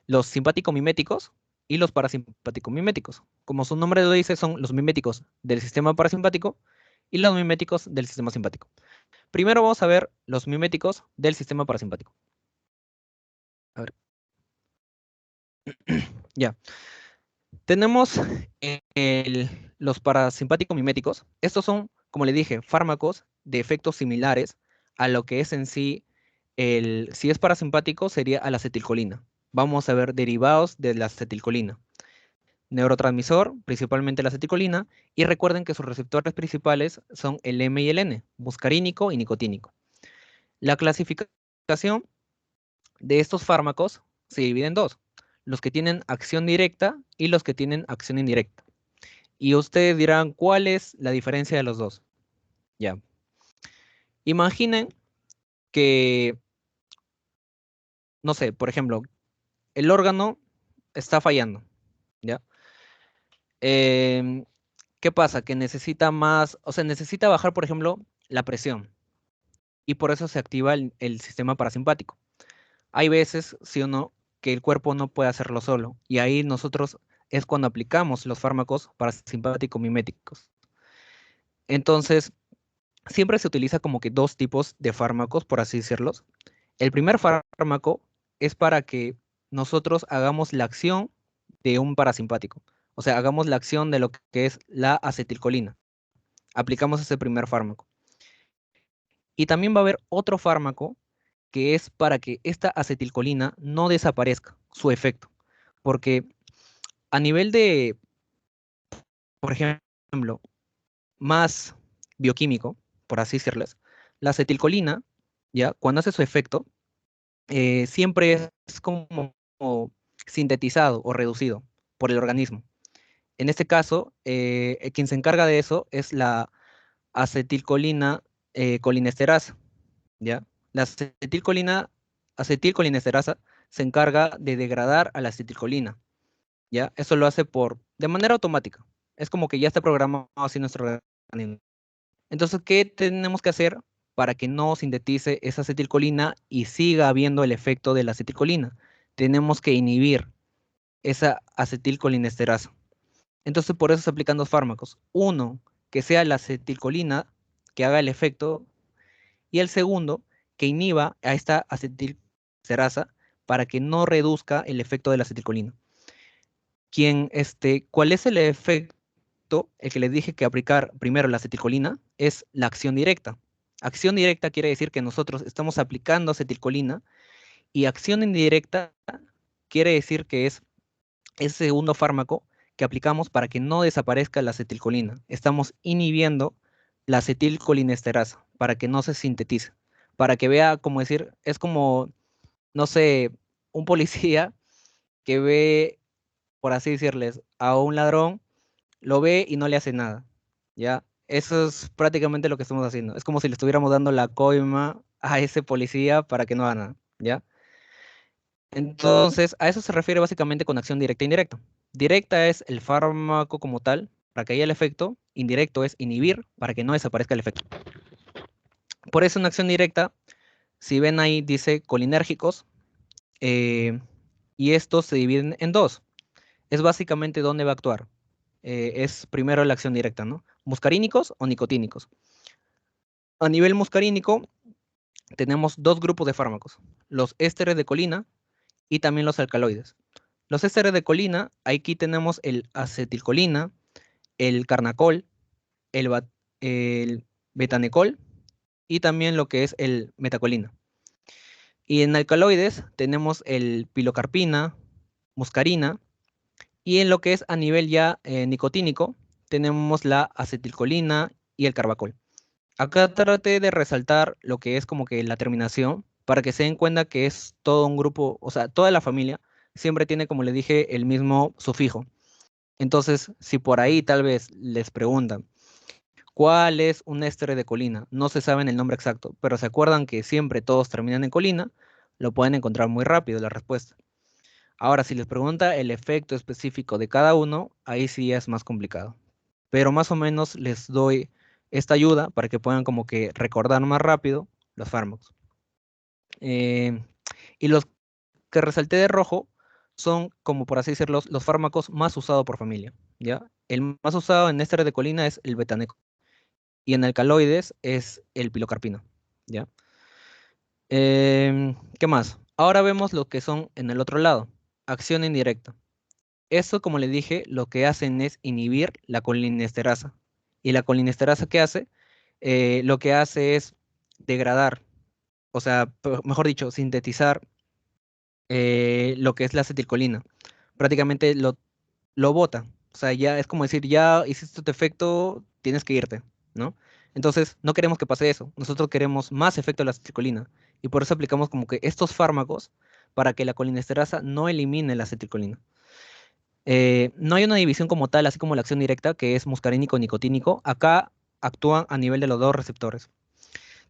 Speaker 1: Los simpático-miméticos y los parasimpático-miméticos. Como su nombre lo dice, son los miméticos del sistema parasimpático y los miméticos del sistema simpático. Primero vamos a ver los miméticos del sistema parasimpático. A ver. Ya. Tenemos los parasimpáticos miméticos. Estos son, como le dije, fármacos de efectos similares a lo que es en sí si es parasimpático, sería a la acetilcolina. Vamos a ver derivados de la acetilcolina. Neurotransmisor, principalmente la acetilcolina, y recuerden que sus receptores principales son el M y el N, muscarínico y nicotínico. La clasificación de estos fármacos se divide en dos, los que tienen acción directa y los que tienen acción indirecta. Y ustedes dirán, ¿cuál es la diferencia de los dos? Ya. Imaginen que, no sé, por ejemplo, el órgano está fallando, ¿ya? Em, ¿Qué pasa? Que necesita más, o sea, necesita bajar, por ejemplo, la presión. Y por eso se activa el sistema parasimpático. Hay veces, sí o no, que el cuerpo no puede hacerlo solo. Y ahí nosotros es cuando aplicamos los fármacos parasimpáticos miméticos. Entonces, siempre se utiliza como que dos tipos de fármacos, por así decirlos. El primer fármaco es para que nosotros hagamos la acción de un parasimpático. O sea, hagamos la acción de lo que es la acetilcolina. Aplicamos ese primer fármaco. Y también va a haber otro fármaco que es para que esta acetilcolina no desaparezca su efecto. Porque a nivel por ejemplo, más bioquímico, por así decirles, la acetilcolina, ¿ya? Cuando hace su efecto, siempre es como sintetizado o reducido por el organismo. En este caso, quien se encarga de eso es la acetilcolina colinesterasa, ¿ya? La acetilcolinesterasa se encarga de degradar a la acetilcolina, ¿ya? Eso lo hace de manera automática. Es como que ya está programado así nuestro organismo. Entonces, ¿qué tenemos que hacer para que no sintetice esa acetilcolina y siga habiendo el efecto de la acetilcolina? Tenemos que inhibir esa acetilcolinesterasa. Entonces, por eso se aplican dos fármacos. Uno, que sea la acetilcolina, que haga el efecto, y el segundo, que inhiba a esta acetilcerasa para que no reduzca el efecto de la acetilcolina. ¿Cuál es el efecto? El que les dije que aplicar primero la acetilcolina es la acción directa. Acción directa quiere decir que nosotros estamos aplicando acetilcolina y acción indirecta quiere decir que es ese segundo fármaco que aplicamos para que no desaparezca la acetilcolina. Estamos inhibiendo la acetilcolinesterasa para que no se sintetice, para que vea, como decir, es como, no sé, un policía que ve, por así decirles, a un ladrón, lo ve y no le hace nada, ¿ya? Eso es prácticamente lo que estamos haciendo. Es como si le estuviéramos dando la coima a ese policía para que no haga nada, ¿ya? Entonces, a eso se refiere básicamente con acción directa e indirecta. Directa es el fármaco como tal, para que haya el efecto. Indirecto es inhibir, para que no desaparezca el efecto. Por eso en acción directa, si ven ahí, dice colinérgicos, y estos se dividen en dos. Es básicamente dónde va a actuar. Es primero la acción directa, ¿no? Muscarínicos o nicotínicos. A nivel muscarínico, tenemos dos grupos de fármacos, los ésteres de colina y también los alcaloides. Los ésteres de colina, aquí tenemos el acetilcolina, el carnacol, el, el betanecol y también lo que es el metacolina. Y en alcaloides tenemos el pilocarpina, muscarina, y en lo que es a nivel ya nicotínico, tenemos la acetilcolina y el carbacol. Acá traté de resaltar lo que es como que la terminación, para que se den cuenta que es todo un grupo, o sea, toda la familia siempre tiene, como les dije, el mismo sufijo. Entonces, si por ahí tal vez les preguntan, ¿cuál es un éster de colina? No se saben el nombre exacto, pero se acuerdan que siempre todos terminan en colina, lo pueden encontrar muy rápido la respuesta. Ahora, si les pregunta el efecto específico de cada uno, ahí sí es más complicado. Pero más o menos les doy esta ayuda para que puedan como que recordar más rápido los fármacos. Y los que resalté de rojo son, como por así decirlo, los fármacos más usados por familia, ¿ya? El más usado en éster de colina es el betaneco y en alcaloides es el pilocarpina, ¿ya? ¿Qué más? Ahora vemos lo que son en el otro lado, acción indirecta. Eso, como le dije, lo que hacen es inhibir la colinesterasa. ¿Y la colinesterasa qué hace? Lo que hace es degradar, o sea, mejor dicho, sintetizar lo que es la acetilcolina. Prácticamente lo bota. O sea, ya es como decir, ya hiciste tu efecto, tienes que irte, ¿no? Entonces, no queremos que pase eso. Nosotros queremos más efecto de la acetilcolina. Y por eso aplicamos como que estos fármacos para que la colinesterasa no elimine la acetilcolina. No hay una división como tal, así como la acción directa, que es muscarínico nicotínico. Acá actúan a nivel de los dos receptores.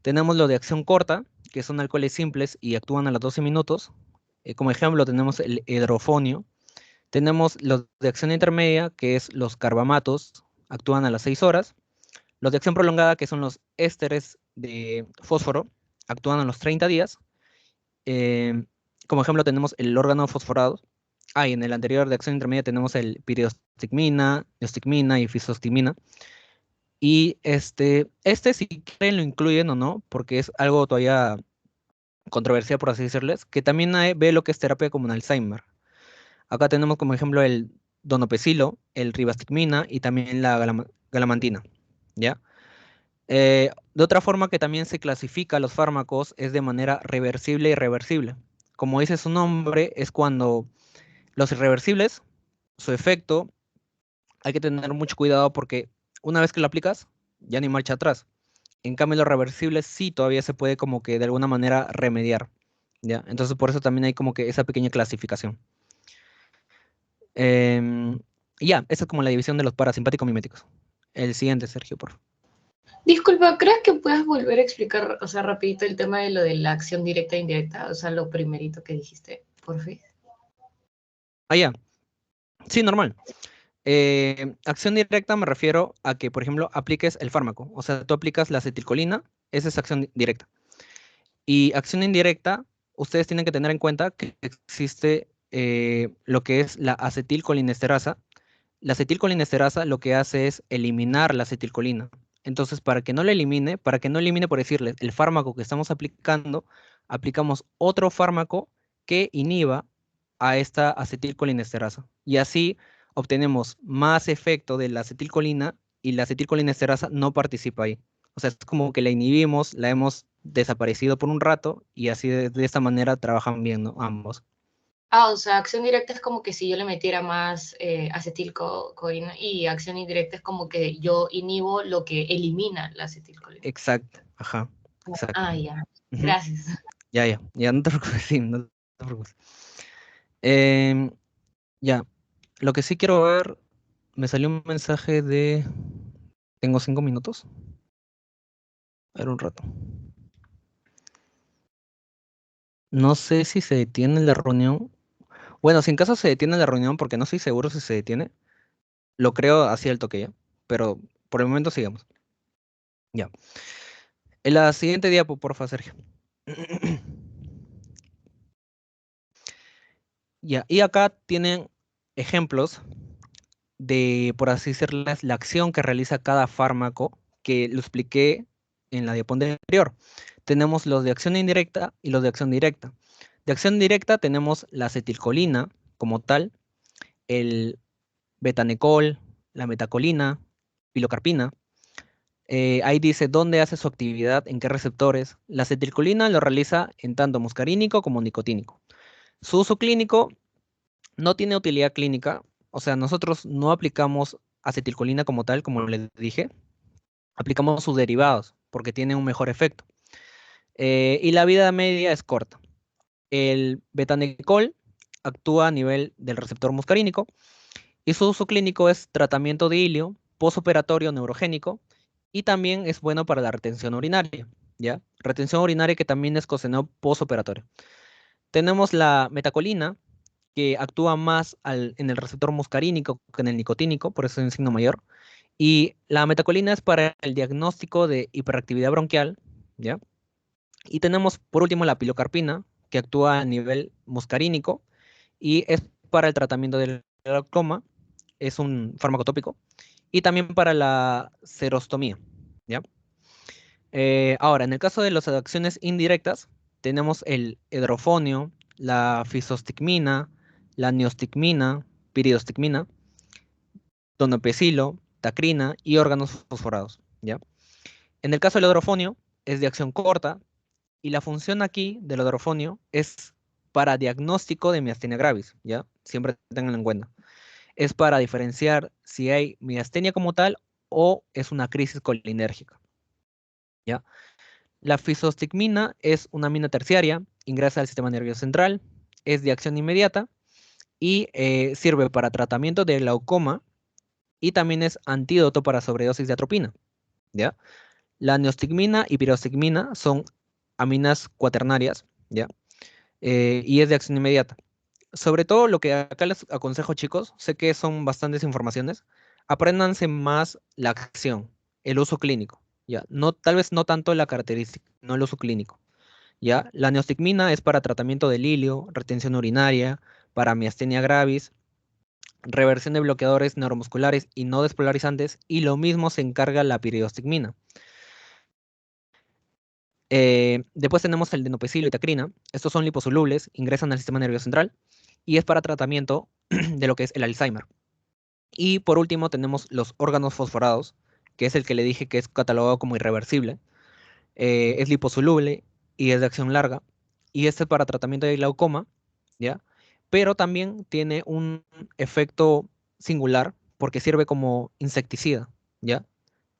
Speaker 1: Tenemos lo de acción corta, que son alcoholes simples y actúan a los 12 minutos. Como ejemplo, tenemos el hidrofonio. Tenemos los de acción intermedia, que es los carbamatos, actúan a las 6 horas. Los de acción prolongada, que son los ésteres de fósforo, actúan a los 30 días. Eh, como ejemplo, tenemos el órgano fosforado. Y en el anterior de acción intermedia tenemos el piridostigmina, neostigmina y fisostigmina. Y si quieren lo incluyen o no, porque es algo todavía controversial, por así decirles, que también ve lo que es terapia como en Alzheimer. Acá tenemos como ejemplo el donopecilo, el ribastigmina y también la galamantina, ¿ya? De otra forma que también se clasifica los fármacos es de manera reversible y reversible. Como dice su nombre, es cuando los irreversibles, su efecto hay que tener mucho cuidado porque una vez que lo aplicas, ya ni marcha atrás. En cambio, los reversibles sí todavía se puede como que de alguna manera remediar, ¿ya? Entonces, por eso también hay como que esa pequeña clasificación. Em, y ya, esa es como la división de los parasimpáticos miméticos. El siguiente, Sergio, por favor.
Speaker 2: Disculpa, ¿crees que puedas volver a explicar, o sea, rapidito el tema de lo de la acción directa e indirecta? O sea, lo primerito que dijiste, por fin.
Speaker 1: Ah, ya. Sí, normal. Acción directa me refiero a que, por ejemplo, apliques el fármaco. O sea, tú aplicas la acetilcolina, esa es acción directa. Y acción indirecta, ustedes tienen que tener en cuenta que existe lo que es la acetilcolinesterasa. La acetilcolinesterasa lo que hace es eliminar la acetilcolina. Entonces, para que no elimine, por decirles, el fármaco que estamos aplicando, aplicamos otro fármaco que inhiba a esta acetilcolinesterasa. Y así obtenemos más efecto de la acetilcolina y la acetilcolinesterasa no participa ahí. O sea, es como que la inhibimos, la hemos desaparecido por un rato y así de esta manera trabajan bien, ¿no? Ambos.
Speaker 2: Ah, o sea, acción directa es como que si yo le metiera más acetilcolina y acción indirecta es como que yo inhibo lo que elimina la acetilcolina.
Speaker 1: Exacto, ajá, exacto.
Speaker 2: Ah, ya.
Speaker 1: Ujú.
Speaker 2: Gracias.
Speaker 1: Ya, no te preocupes, sí, no te preocupes. Em, ya, lo que sí quiero ver, me salió un mensaje de, tengo 5 minutos, a ver un rato. No sé si se detiene la reunión. Bueno, si en caso se detiene la reunión, porque no estoy seguro si se detiene, lo creo así al toque ya, pero por el momento sigamos. Ya. En la siguiente diapo, porfa, Sergio. Ya, y acá tienen ejemplos de, por así decirles, la acción que realiza cada fármaco, que lo expliqué en la diapositiva anterior. Tenemos los de acción indirecta y los de acción directa. De acción directa tenemos la acetilcolina como tal, el betanecol, la metacolina, pilocarpina. Ahí dice dónde hace su actividad, en qué receptores. La acetilcolina lo realiza en tanto muscarínico como nicotínico. Su uso clínico no tiene utilidad clínica, o sea, nosotros no aplicamos acetilcolina como tal, como les dije, aplicamos sus derivados porque tienen un mejor efecto. Y la vida media es corta. El betanecol actúa a nivel del receptor muscarínico y su uso clínico es tratamiento de hilio, posoperatorio neurogénico y también es bueno para la retención urinaria, ¿ya? Retención urinaria que también es cocinado posoperatorio. Tenemos la metacolina, que actúa más en el receptor muscarínico que en el nicotínico, por eso es un signo mayor. Y la metacolina es para el diagnóstico de hiperactividad bronquial, ¿ya? Y tenemos por último la pilocarpina, que actúa a nivel muscarínico y es para el tratamiento del glaucoma, es un fármaco tópico, y también para la serostomía, ¿ya? Ahora, en el caso de las acciones indirectas, tenemos el hidrofonio, la fisostigmina, la neostigmina, piridostigmina, donepezilo, tacrina y órganos fosforados, ¿ya? En el caso del hidrofonio, es de acción corta y la función aquí del hidrofonio es para diagnóstico de miastenia gravis, ¿ya? Siempre tenganlo en cuenta. Es para diferenciar si hay miastenia como tal o es una crisis colinérgica, ¿ya? La fisostigmina es una amina terciaria, ingresa al sistema nervioso central, es de acción inmediata y sirve para tratamiento de glaucoma y también es antídoto para sobredosis de atropina, ¿ya? La neostigmina y pirostigmina son aminas cuaternarias, ¿ya? Y es de acción inmediata. Sobre todo lo que acá les aconsejo, chicos, sé que son bastantes informaciones, apréndanse más la acción, el uso clínico, ¿ya? No, tal vez no tanto la característica, no el uso clínico, ¿ya? La neostigmina es para tratamiento del hilio, retención urinaria, para miastenia gravis, reversión de bloqueadores neuromusculares y no despolarizantes, y lo mismo se encarga la piridostigmina. Después tenemos el denopecilo y tacrina. Estos son liposolubles, ingresan al sistema nervioso central y es para tratamiento de lo que es el Alzheimer. Y por último tenemos los órganos fosforados, que es el que le dije que es catalogado como irreversible. Es liposoluble y es de acción larga. Y este es para tratamiento de glaucoma, ¿ya? Pero también tiene un efecto singular porque sirve como insecticida, ¿ya?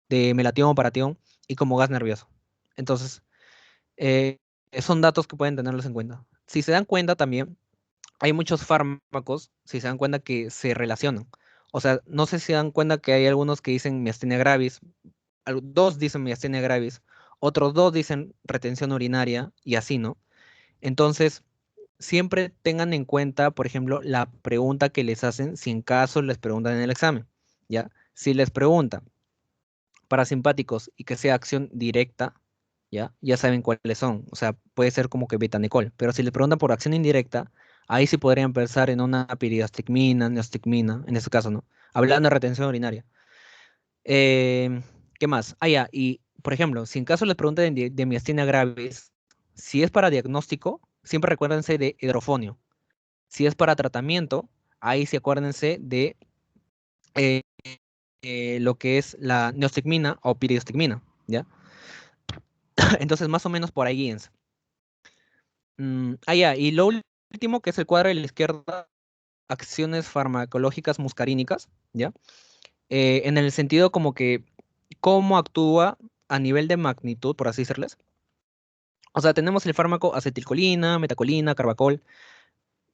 Speaker 1: De melatión, paratión y como gas nervioso. Entonces, eh, son datos que pueden tenerlos en cuenta. Si se dan cuenta también, hay muchos fármacos, si se dan cuenta que se relacionan. O sea, no sé si se dan cuenta que hay algunos que dicen miastenia gravis, dos dicen miastenia gravis, otros dos dicen retención urinaria y así, ¿no? Entonces, siempre tengan en cuenta, por ejemplo, la pregunta que les hacen si en caso les preguntan en el examen, ¿ya? Si les preguntan parasimpáticos y que sea acción directa, ¿ya? Ya saben cuáles son. O sea, puede ser como que betanicol. Pero si les preguntan por acción indirecta, ahí sí podrían pensar en una piridostigmina, neostigmina, en ese caso, ¿no? Hablando de retención urinaria. Eh, ¿Qué más? Ah, ya, y por ejemplo, si en caso les preguntan de miastenia gravis, si es para diagnóstico, siempre recuérdense de hidrofonio. Si es para tratamiento, ahí sí acuérdense de eh, lo que es la neostigmina o piridostigmina, ¿ya? Entonces, más o menos por ahí guíense. Ya, y lo último, que es el cuadro de la izquierda, acciones farmacológicas muscarínicas, ¿ya? En el sentido como que cómo actúa a nivel de magnitud, por así decirles. O sea, tenemos el fármaco acetilcolina, metacolina, carbacol,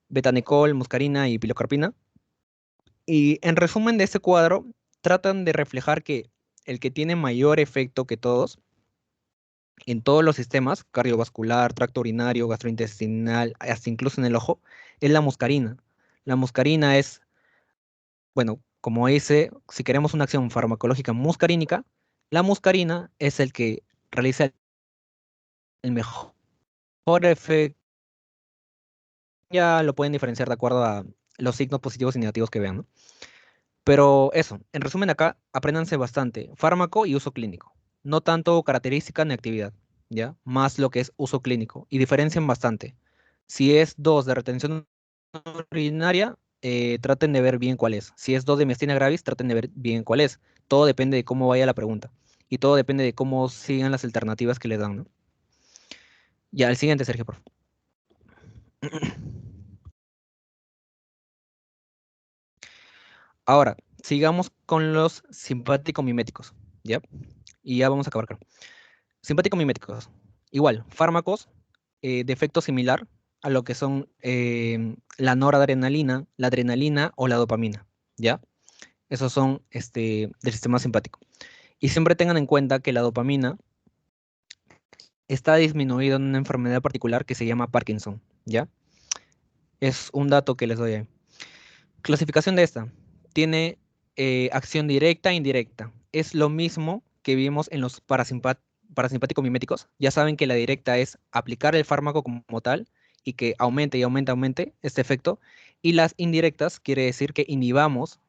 Speaker 1: betanicol, muscarina y pilocarpina. Y en resumen de este cuadro, tratan de reflejar que el que tiene mayor efecto que todos en todos los sistemas, cardiovascular, tracto urinario, gastrointestinal, hasta incluso en el ojo, es la muscarina. La muscarina es, bueno, como dice, si queremos una acción farmacológica muscarínica, la muscarina es el que realiza el mejor efecto. Ya lo pueden diferenciar de acuerdo a los signos positivos y negativos que vean, ¿no? Pero eso, en resumen acá, apréndanse bastante fármaco y uso clínico. No tanto característica ni actividad, ¿ya? Más lo que es uso clínico. Y diferencian bastante. Si es 2 de retención urinaria, traten de ver bien cuál es. Si es 2 de miastenia gravis, traten de ver bien cuál es. Todo depende de cómo vaya la pregunta. Y todo depende de cómo sigan las alternativas que le dan, ¿no? Ya, el siguiente, Sergio, por favor. Ahora, sigamos con los simpático-miméticos, ¿ya? Y ya vamos a acabar, creo. Simpático-miméticos. Igual, fármacos de efecto similar a lo que son la noradrenalina, la adrenalina o la dopamina, ¿ya? Esos son del sistema simpático. Y siempre tengan en cuenta que la dopamina está disminuida en una enfermedad particular que se llama Parkinson, ¿ya? Es un dato que les doy ahí. Clasificación de esta. Tiene acción directa e indirecta. Es lo mismo que vimos en los parasimpático-miméticos. Ya saben que la directa es aplicar el fármaco como tal y que aumente y aumente, aumente este efecto. Y las indirectas quiere decir que inhibamos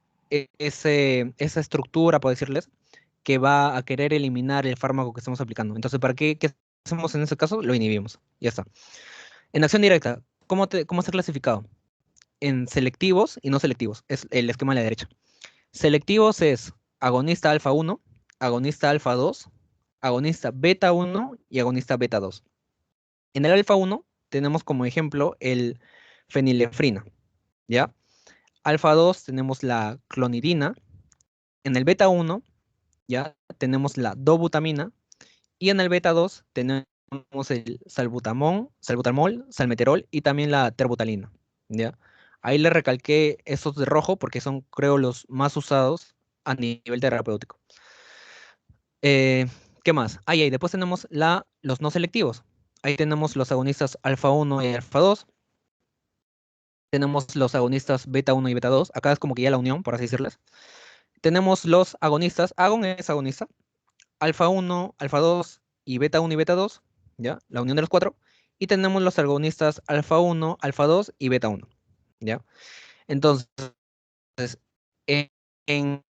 Speaker 1: esa estructura, por decirles, que va a querer eliminar el fármaco que estamos aplicando. Entonces, ¿qué hacemos en ese caso? Lo inhibimos. Ya está. En acción directa, ¿cómo está clasificado? En selectivos y no selectivos. Es el esquema a la derecha. Selectivos es agonista alfa 1, agonista alfa 2, agonista beta 1 y agonista beta 2. En el alfa 1 tenemos como ejemplo el fenilefrina, ¿ya? Alfa 2 tenemos la clonidina. En el beta 1 ya tenemos la dobutamina. Y en el beta 2 tenemos el salbutamol, salmeterol y también la terbutalina, ¿ya? Ahí le recalqué esos de rojo porque son, creo, los más usados a nivel terapéutico. ¿Qué más? Ahí después tenemos los no selectivos. Ahí tenemos los agonistas alfa 1 y alfa 2. Tenemos los agonistas beta 1 y beta 2. Acá es como que ya la unión, por así decirles. Tenemos los agonistas, agon es agonista, alfa 1, alfa 2 y beta 1 y beta 2, ¿ya? La unión de los cuatro. Y tenemos los agonistas alfa 1, alfa 2 y beta 1, ¿ya? Entonces, en, en-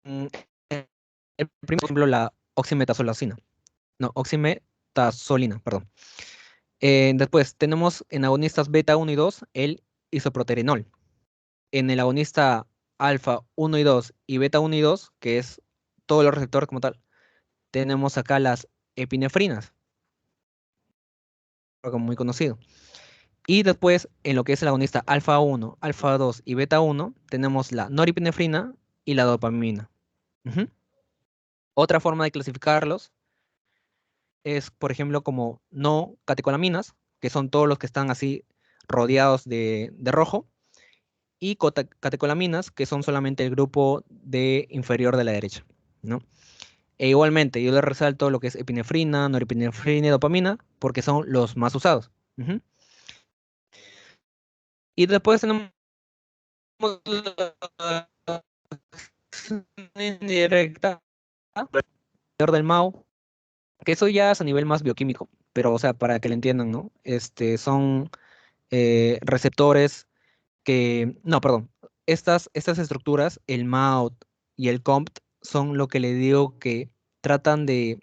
Speaker 1: en el primer ejemplo, la oximetazolina. No, oximetazolina, perdón. Después tenemos en agonistas beta 1 y 2 el isoproterenol. En el agonista alfa 1 y 2 y beta 1 y 2, que es todos los receptores como tal, tenemos acá las epinefrinas, como muy conocido. Y después, en lo que es el agonista alfa 1, alfa 2 y beta 1, tenemos la noripinefrina y la dopamina. Ujú. Otra forma de clasificarlos es, por ejemplo, como no catecolaminas, que son todos los que están así rodeados de rojo, y catecolaminas, que son solamente el grupo de inferior de la derecha, ¿no? E igualmente, yo le resalto lo que es epinefrina, norepinefrina y dopamina, porque son los más usados. Ujú. Y después tenemos la acción indirecta del MAO, que eso ya es a nivel más bioquímico, pero, o sea, para que lo entiendan, ¿no? Son receptores que, no, perdón, estas estructuras, el MAUT y el COMT, son lo que le digo que tratan de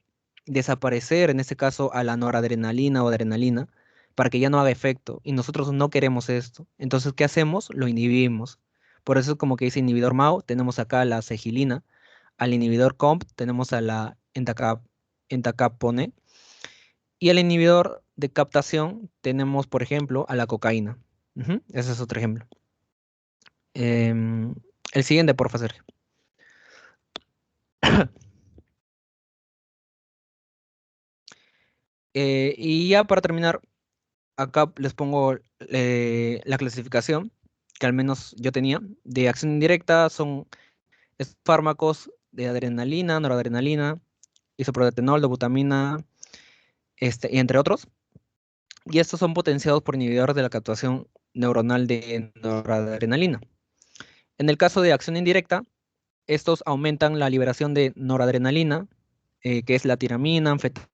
Speaker 1: desaparecer, en este caso, a la noradrenalina o adrenalina, para que ya no haga efecto, y nosotros no queremos esto. Entonces, ¿qué hacemos? Lo inhibimos. Por eso, como que dice inhibidor MAO, tenemos acá la cegilina, al inhibidor COMT tenemos a la entacapone, y al inhibidor de captación tenemos, por ejemplo, a la cocaína. Ujú, ese es otro ejemplo. Em, el siguiente, porfa, Sergio. Y ya para terminar, acá les pongo la clasificación que al menos yo tenía de acción indirecta. Son fármacos de adrenalina, noradrenalina, isoproterenol, dobutamina, y entre otros. Y estos son potenciados por inhibidores de la captación neuronal de noradrenalina. En el caso de acción indirecta, estos aumentan la liberación de noradrenalina, que es la tiramina, anfetamina,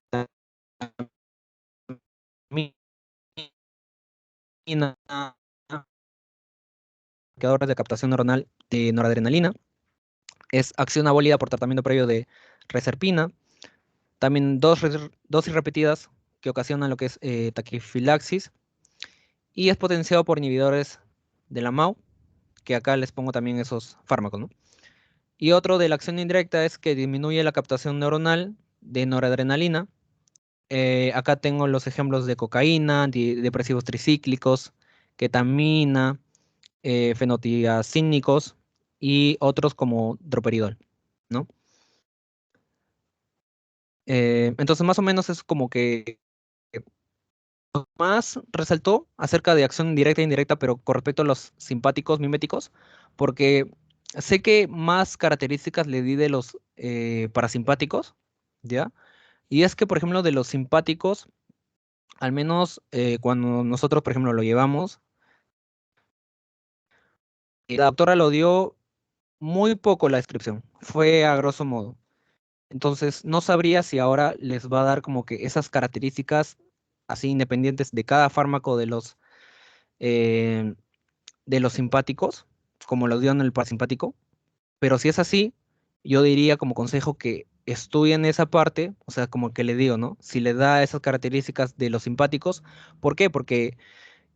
Speaker 1: bloqueadores de captación neuronal de noradrenalina. Es acción abolida por tratamiento previo de reserpina. También dosis repetidas que ocasionan lo que es taquifilaxis. Y es potenciado por inhibidores de la MAO, que acá les pongo también esos fármacos, ¿no? Y otro de la acción indirecta es que disminuye la captación neuronal de noradrenalina. Acá tengo los ejemplos de cocaína, antidepresivos tricíclicos, ketamina, fenotiazínicos y otros como droperidol, ¿no? Entonces, más o menos es como que más resaltó acerca de acción directa e indirecta, pero con respecto a los simpáticos miméticos, porque sé que más características le di de los parasimpáticos, ¿ya? Y es que, por ejemplo, de los simpáticos, al menos cuando nosotros, por ejemplo, lo llevamos, y la doctora lo dio muy poco la descripción, fue a grosso modo. Entonces, no sabría si ahora les va a dar como que esas características así independientes de cada fármaco eh, de los simpáticos, como lo dio en el parasimpático. Pero si es así, yo diría como consejo que estudien esa parte, o sea, como que le digo, ¿no? Si le da esas características de los simpáticos, ¿por qué? Porque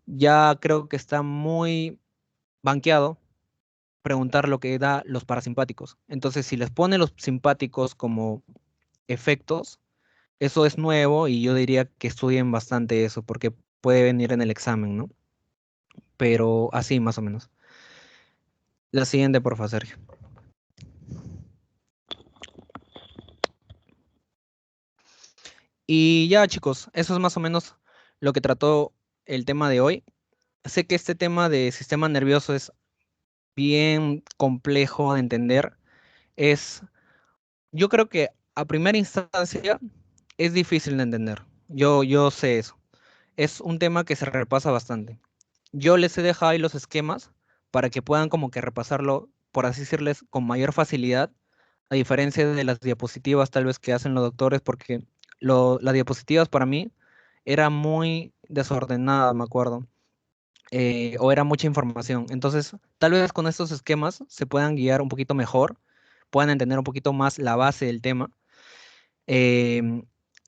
Speaker 1: ya creo que está muy banqueado preguntar lo que da los parasimpáticos. Entonces, si les pone los simpáticos como efectos, eso es nuevo y yo diría que estudien bastante eso, porque puede venir en el examen, ¿no? Pero así más o menos. La siguiente, por favor, Sergio. Y ya, chicos, eso es más o menos lo que trató el tema de hoy. Sé que este tema de sistema nervioso es bien complejo de entender. Es, yo creo que a primera instancia es difícil de entender. Yo sé eso. Es un tema que se repasa bastante. Yo les he dejado ahí los esquemas para que puedan como que repasarlo, por así decirles, con mayor facilidad, a diferencia de las diapositivas tal vez que hacen los doctores, porque las diapositivas para mí era muy desordenada, me acuerdo, o era mucha información. Entonces, tal vez con estos esquemas se puedan guiar un poquito mejor, puedan entender un poquito más la base del tema. Em,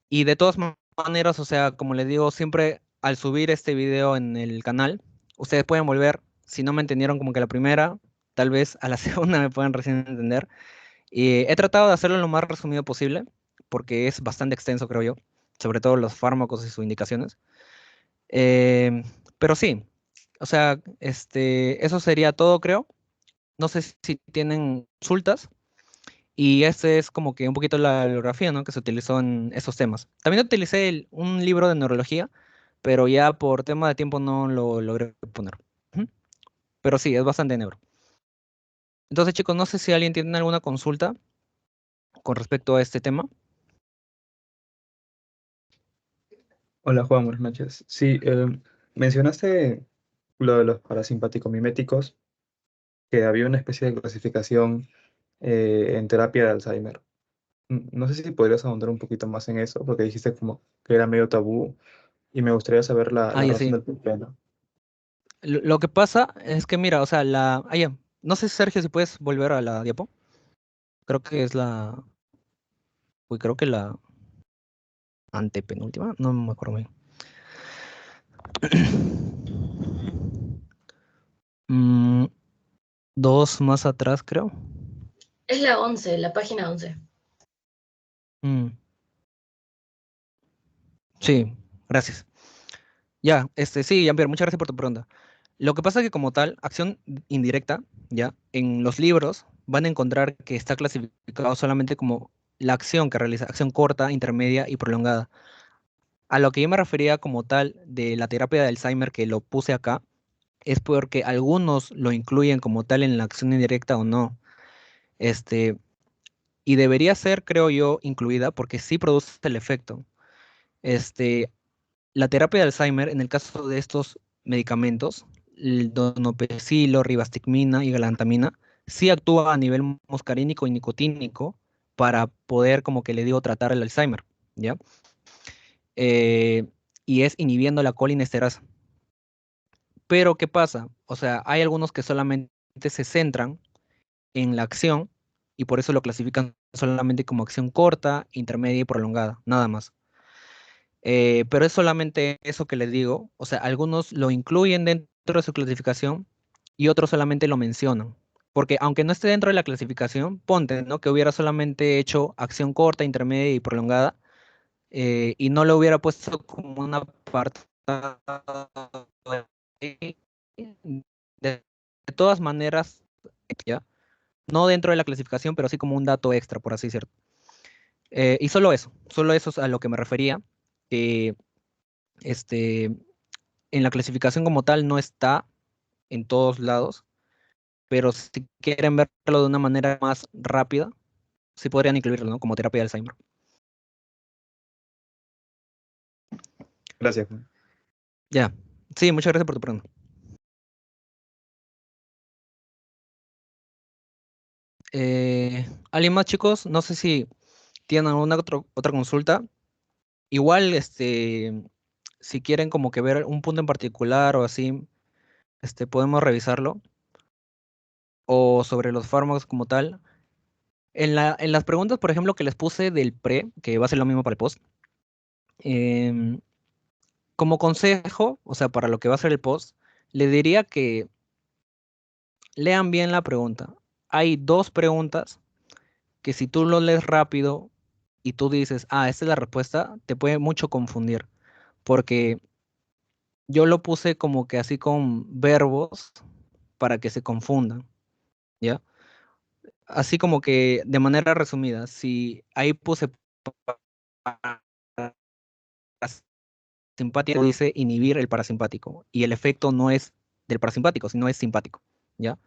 Speaker 1: y de todas maneras, o sea, como les digo, siempre al subir este video en el canal, ustedes pueden volver, si no me entendieron como que la primera, tal vez a la segunda me pueden recién entender. Y he tratado de hacerlo lo más resumido posible, porque es bastante extenso, creo yo, sobre todo los fármacos y sus indicaciones. Pero sí, o sea, eso sería todo, creo. No sé si tienen consultas. Y este es como que un poquito la bibliografía, ¿no? Que se utilizó en esos temas. También utilicé un libro de neurología, pero ya por tema de tiempo no lo logré poner. Ujú. Pero sí, es bastante neuro. Entonces, chicos, no sé si alguien tiene alguna consulta con respecto a este tema.
Speaker 3: Hola Juan, buenas noches. Sí, mencionaste lo de los parasimpáticos miméticos, que había una especie de clasificación en terapia de Alzheimer. No sé si podrías ahondar un poquito más en eso, porque dijiste como que era medio tabú y me gustaría saber
Speaker 1: Ah,
Speaker 3: la
Speaker 1: ya
Speaker 3: razón
Speaker 1: sí.
Speaker 3: del por qué, ¿no?
Speaker 1: Lo que pasa es que, mira, o sea, ya. No sé, Sergio, si puedes volver a la diapo. Creo que es Uy, creo que la antepenúltima. No me acuerdo bien. Mm, dos más atrás, creo.
Speaker 2: Es la 11, la página 11.
Speaker 1: Mm, sí, gracias. Ya, sí, Jean-Pierre, muchas gracias por tu pregunta. Lo que pasa es que como tal, acción indirecta, ya, en los libros van a encontrar que está clasificado solamente como la acción que realiza, acción corta, intermedia y prolongada. A lo que yo me refería como tal de la terapia de Alzheimer que lo puse acá, es porque algunos lo incluyen como tal en la acción indirecta o no. Este, y debería ser, creo yo, incluida porque sí produce el efecto. Este, La terapia de Alzheimer, en el caso de estos medicamentos, el donopezilo, ribastigmina y galantamina, sí actúa a nivel muscarínico y nicotínico para poder, como que le digo, tratar el Alzheimer, ¿ya? Eh, y es inhibiendo la colinesterasa. Pero, ¿qué pasa? O sea, hay algunos que solamente se centran en la acción y por eso lo clasifican solamente como acción corta, intermedia y prolongada, nada más. Pero es solamente eso que les digo. O sea, algunos lo incluyen dentro de su clasificación y otros solamente lo mencionan. Porque aunque no esté dentro de la clasificación, ponte, ¿no? Que hubiera solamente hecho acción corta, intermedia y prolongada y no lo hubiera puesto como una parte de, de todas maneras, ¿ya? No dentro de la clasificación, pero sí como un dato extra, por así decirlo. Y solo eso es a lo que me refería, que este, en la clasificación como tal no está en todos lados, pero si quieren verlo de una manera más rápida, sí podrían incluirlo, ¿no? Como terapia de Alzheimer.
Speaker 3: Gracias, Juan.
Speaker 1: Ya, sí, muchas gracias por tu pregunta. ¿Alguien más, chicos? No sé si tienen alguna otra consulta. Igual, si quieren como que ver un punto en particular o así, podemos revisarlo. O sobre los fármacos como tal. En las preguntas, por ejemplo, que les puse del pre, que va a ser lo mismo para el post, em, como consejo, o sea, para lo que va a ser el post, le diría que lean bien la pregunta. Hay dos preguntas que si tú lo lees rápido y tú dices, ah, esta es la respuesta, te puede mucho confundir, porque yo lo puse como que así con verbos para que se confundan, ¿ya? Así como que de manera resumida, si ahí puse simpático, dice inhibir el parasimpático y el efecto no es del parasimpático, sino es simpático, ¿ya?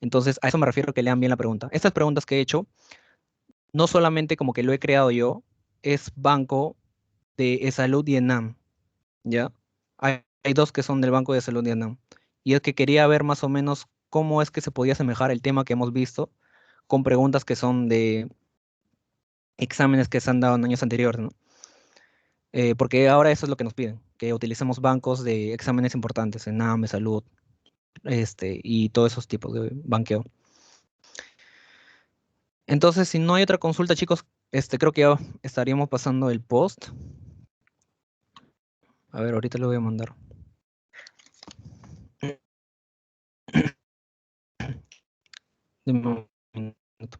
Speaker 1: Entonces, a eso me refiero que lean bien la pregunta. Estas preguntas que he hecho, no solamente como que lo he creado yo, es banco de eSalud y ENAM, ¿ya? Hay dos que son del Banco de Salud de ENAM. Y es que quería ver más o menos cómo es que se podía asemejar el tema que hemos visto con preguntas que son de exámenes que se han dado en años anteriores, ¿no? Porque ahora eso es lo que nos piden, que utilicemos bancos de exámenes importantes, ENAM, Salud, y todos esos tipos de banqueo. Entonces, si no hay otra consulta, chicos, creo que ya estaríamos pasando el post. A ver, ahorita lo voy a mandar. Deme un minuto.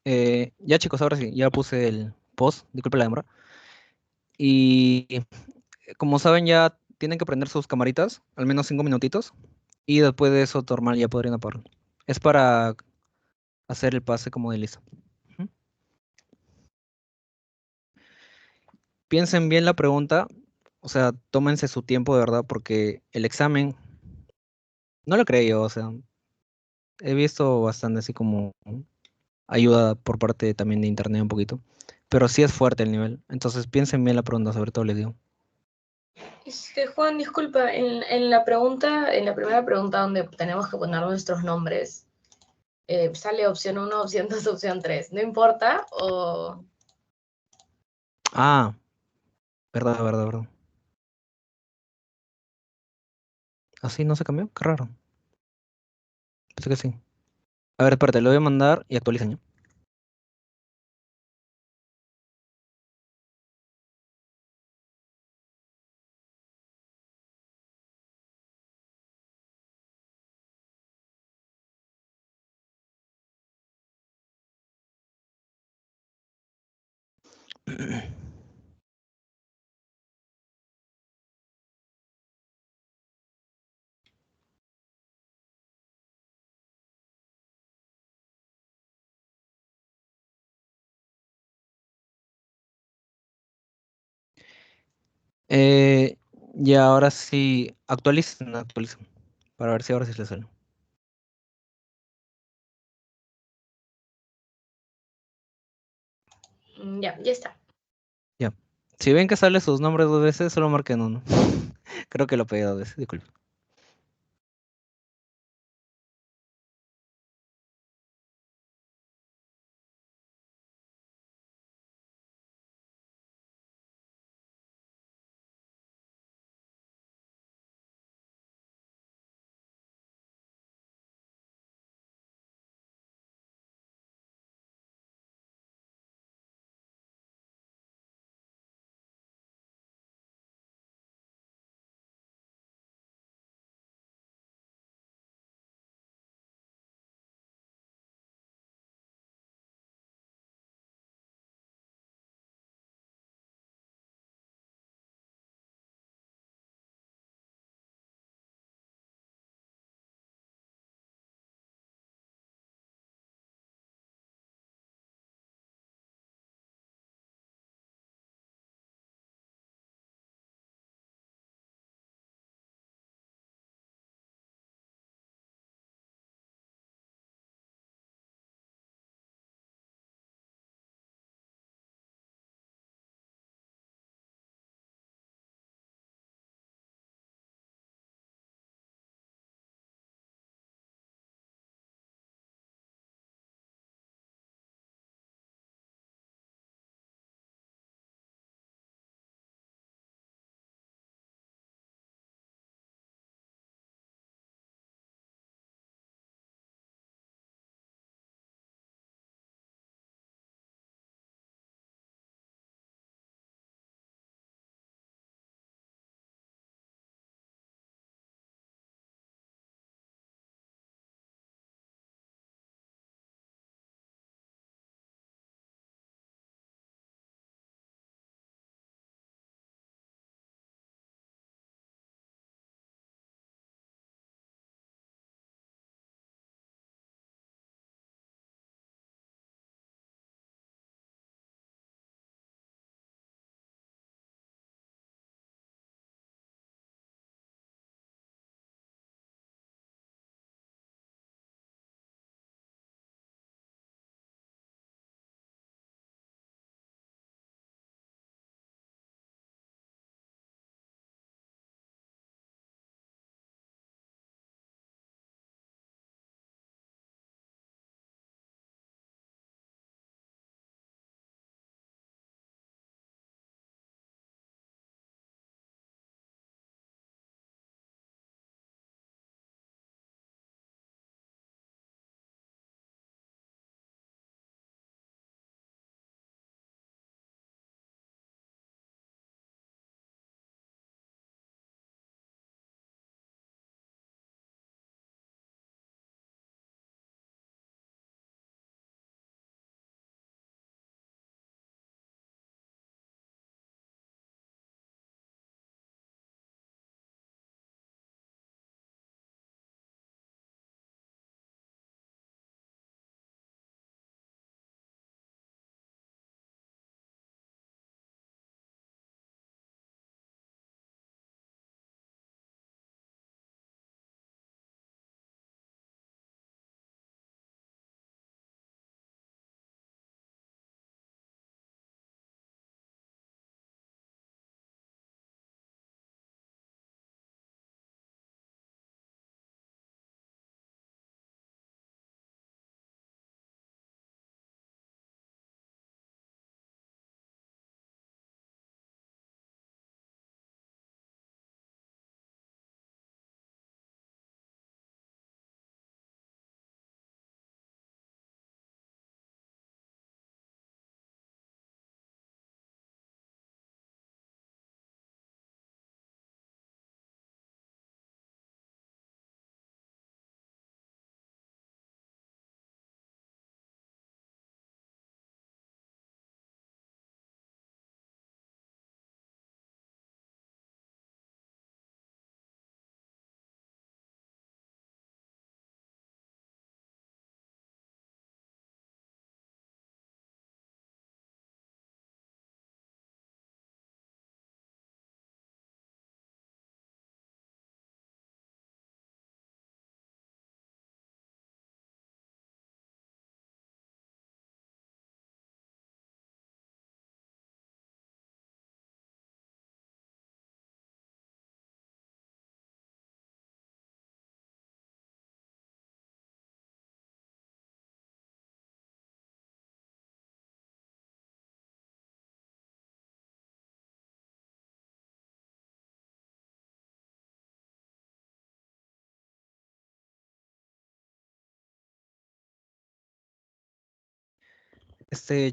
Speaker 1: Ya chicos, ahora sí, ya puse el post, disculpe la demora. Y como saben, ya tienen que prender sus camaritas, al menos 5 minutitos. Y después de eso, normal, ya podrían apagarlo. Es para hacer el pase como de listo. Ujú. Piensen bien la pregunta, o sea, tómense su tiempo de verdad, porque el examen, no lo creo yo, o sea, he visto bastante así como ayuda por parte también de internet un poquito, pero sí es fuerte el nivel. Entonces piensen bien la pregunta, sobre todo les digo.
Speaker 2: Juan, disculpa, en la pregunta, en la primera pregunta donde tenemos que poner nuestros nombres, sale opción 1, opción 2, opción 3. ¿No importa? O...
Speaker 1: Ah, verdad, verdad, verdad. ¿Así no se cambió? Qué raro. Pensé que sí. A ver, espérate, lo voy a mandar y actualicen, ¿ya? Eh, y ahora sí, actualicen, actualicen, para ver si ahora sí les sale.
Speaker 2: Ya, ya está.
Speaker 1: Ya. Si ven que sale sus nombres 2 veces, solo marquen uno. Creo que lo pegué 2 veces, disculpen.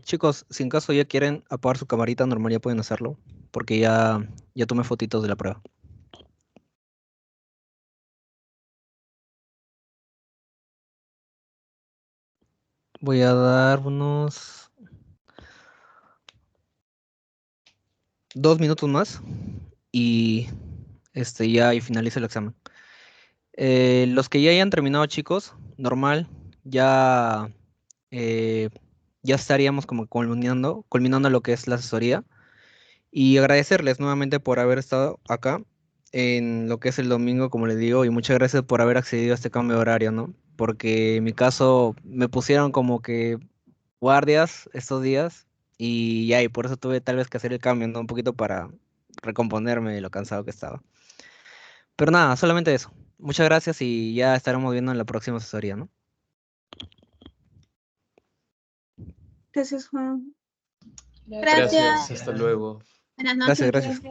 Speaker 1: Chicos, si en caso ya quieren apagar su camarita normal, ya pueden hacerlo, porque ya tomé fotitos de la prueba. Voy a dar unos 2 minutos más y ya y finalizo el examen. Los que ya hayan terminado, chicos, normal, ya, eh, ya estaríamos como culminando lo que es la asesoría. Y agradecerles nuevamente por haber estado acá en lo que es el domingo, como les digo, y muchas gracias por haber accedido a este cambio de horario, ¿no? Porque en mi caso me pusieron como que guardias estos días y ya, y por eso tuve tal vez que hacer el cambio, ¿no? Un poquito para recomponerme de lo cansado que estaba. Pero nada, solamente eso. Muchas gracias y ya estaremos viendo en la próxima asesoría, ¿no?
Speaker 5: Gracias, Juan.
Speaker 6: Gracias, hasta luego.
Speaker 5: Buenas noches.
Speaker 1: Gracias.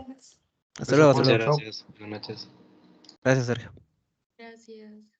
Speaker 1: Hasta luego, hasta
Speaker 4: Juan.
Speaker 1: luego.
Speaker 4: Chao.
Speaker 6: Gracias, buenas noches.
Speaker 1: Gracias, Sergio.
Speaker 2: Gracias.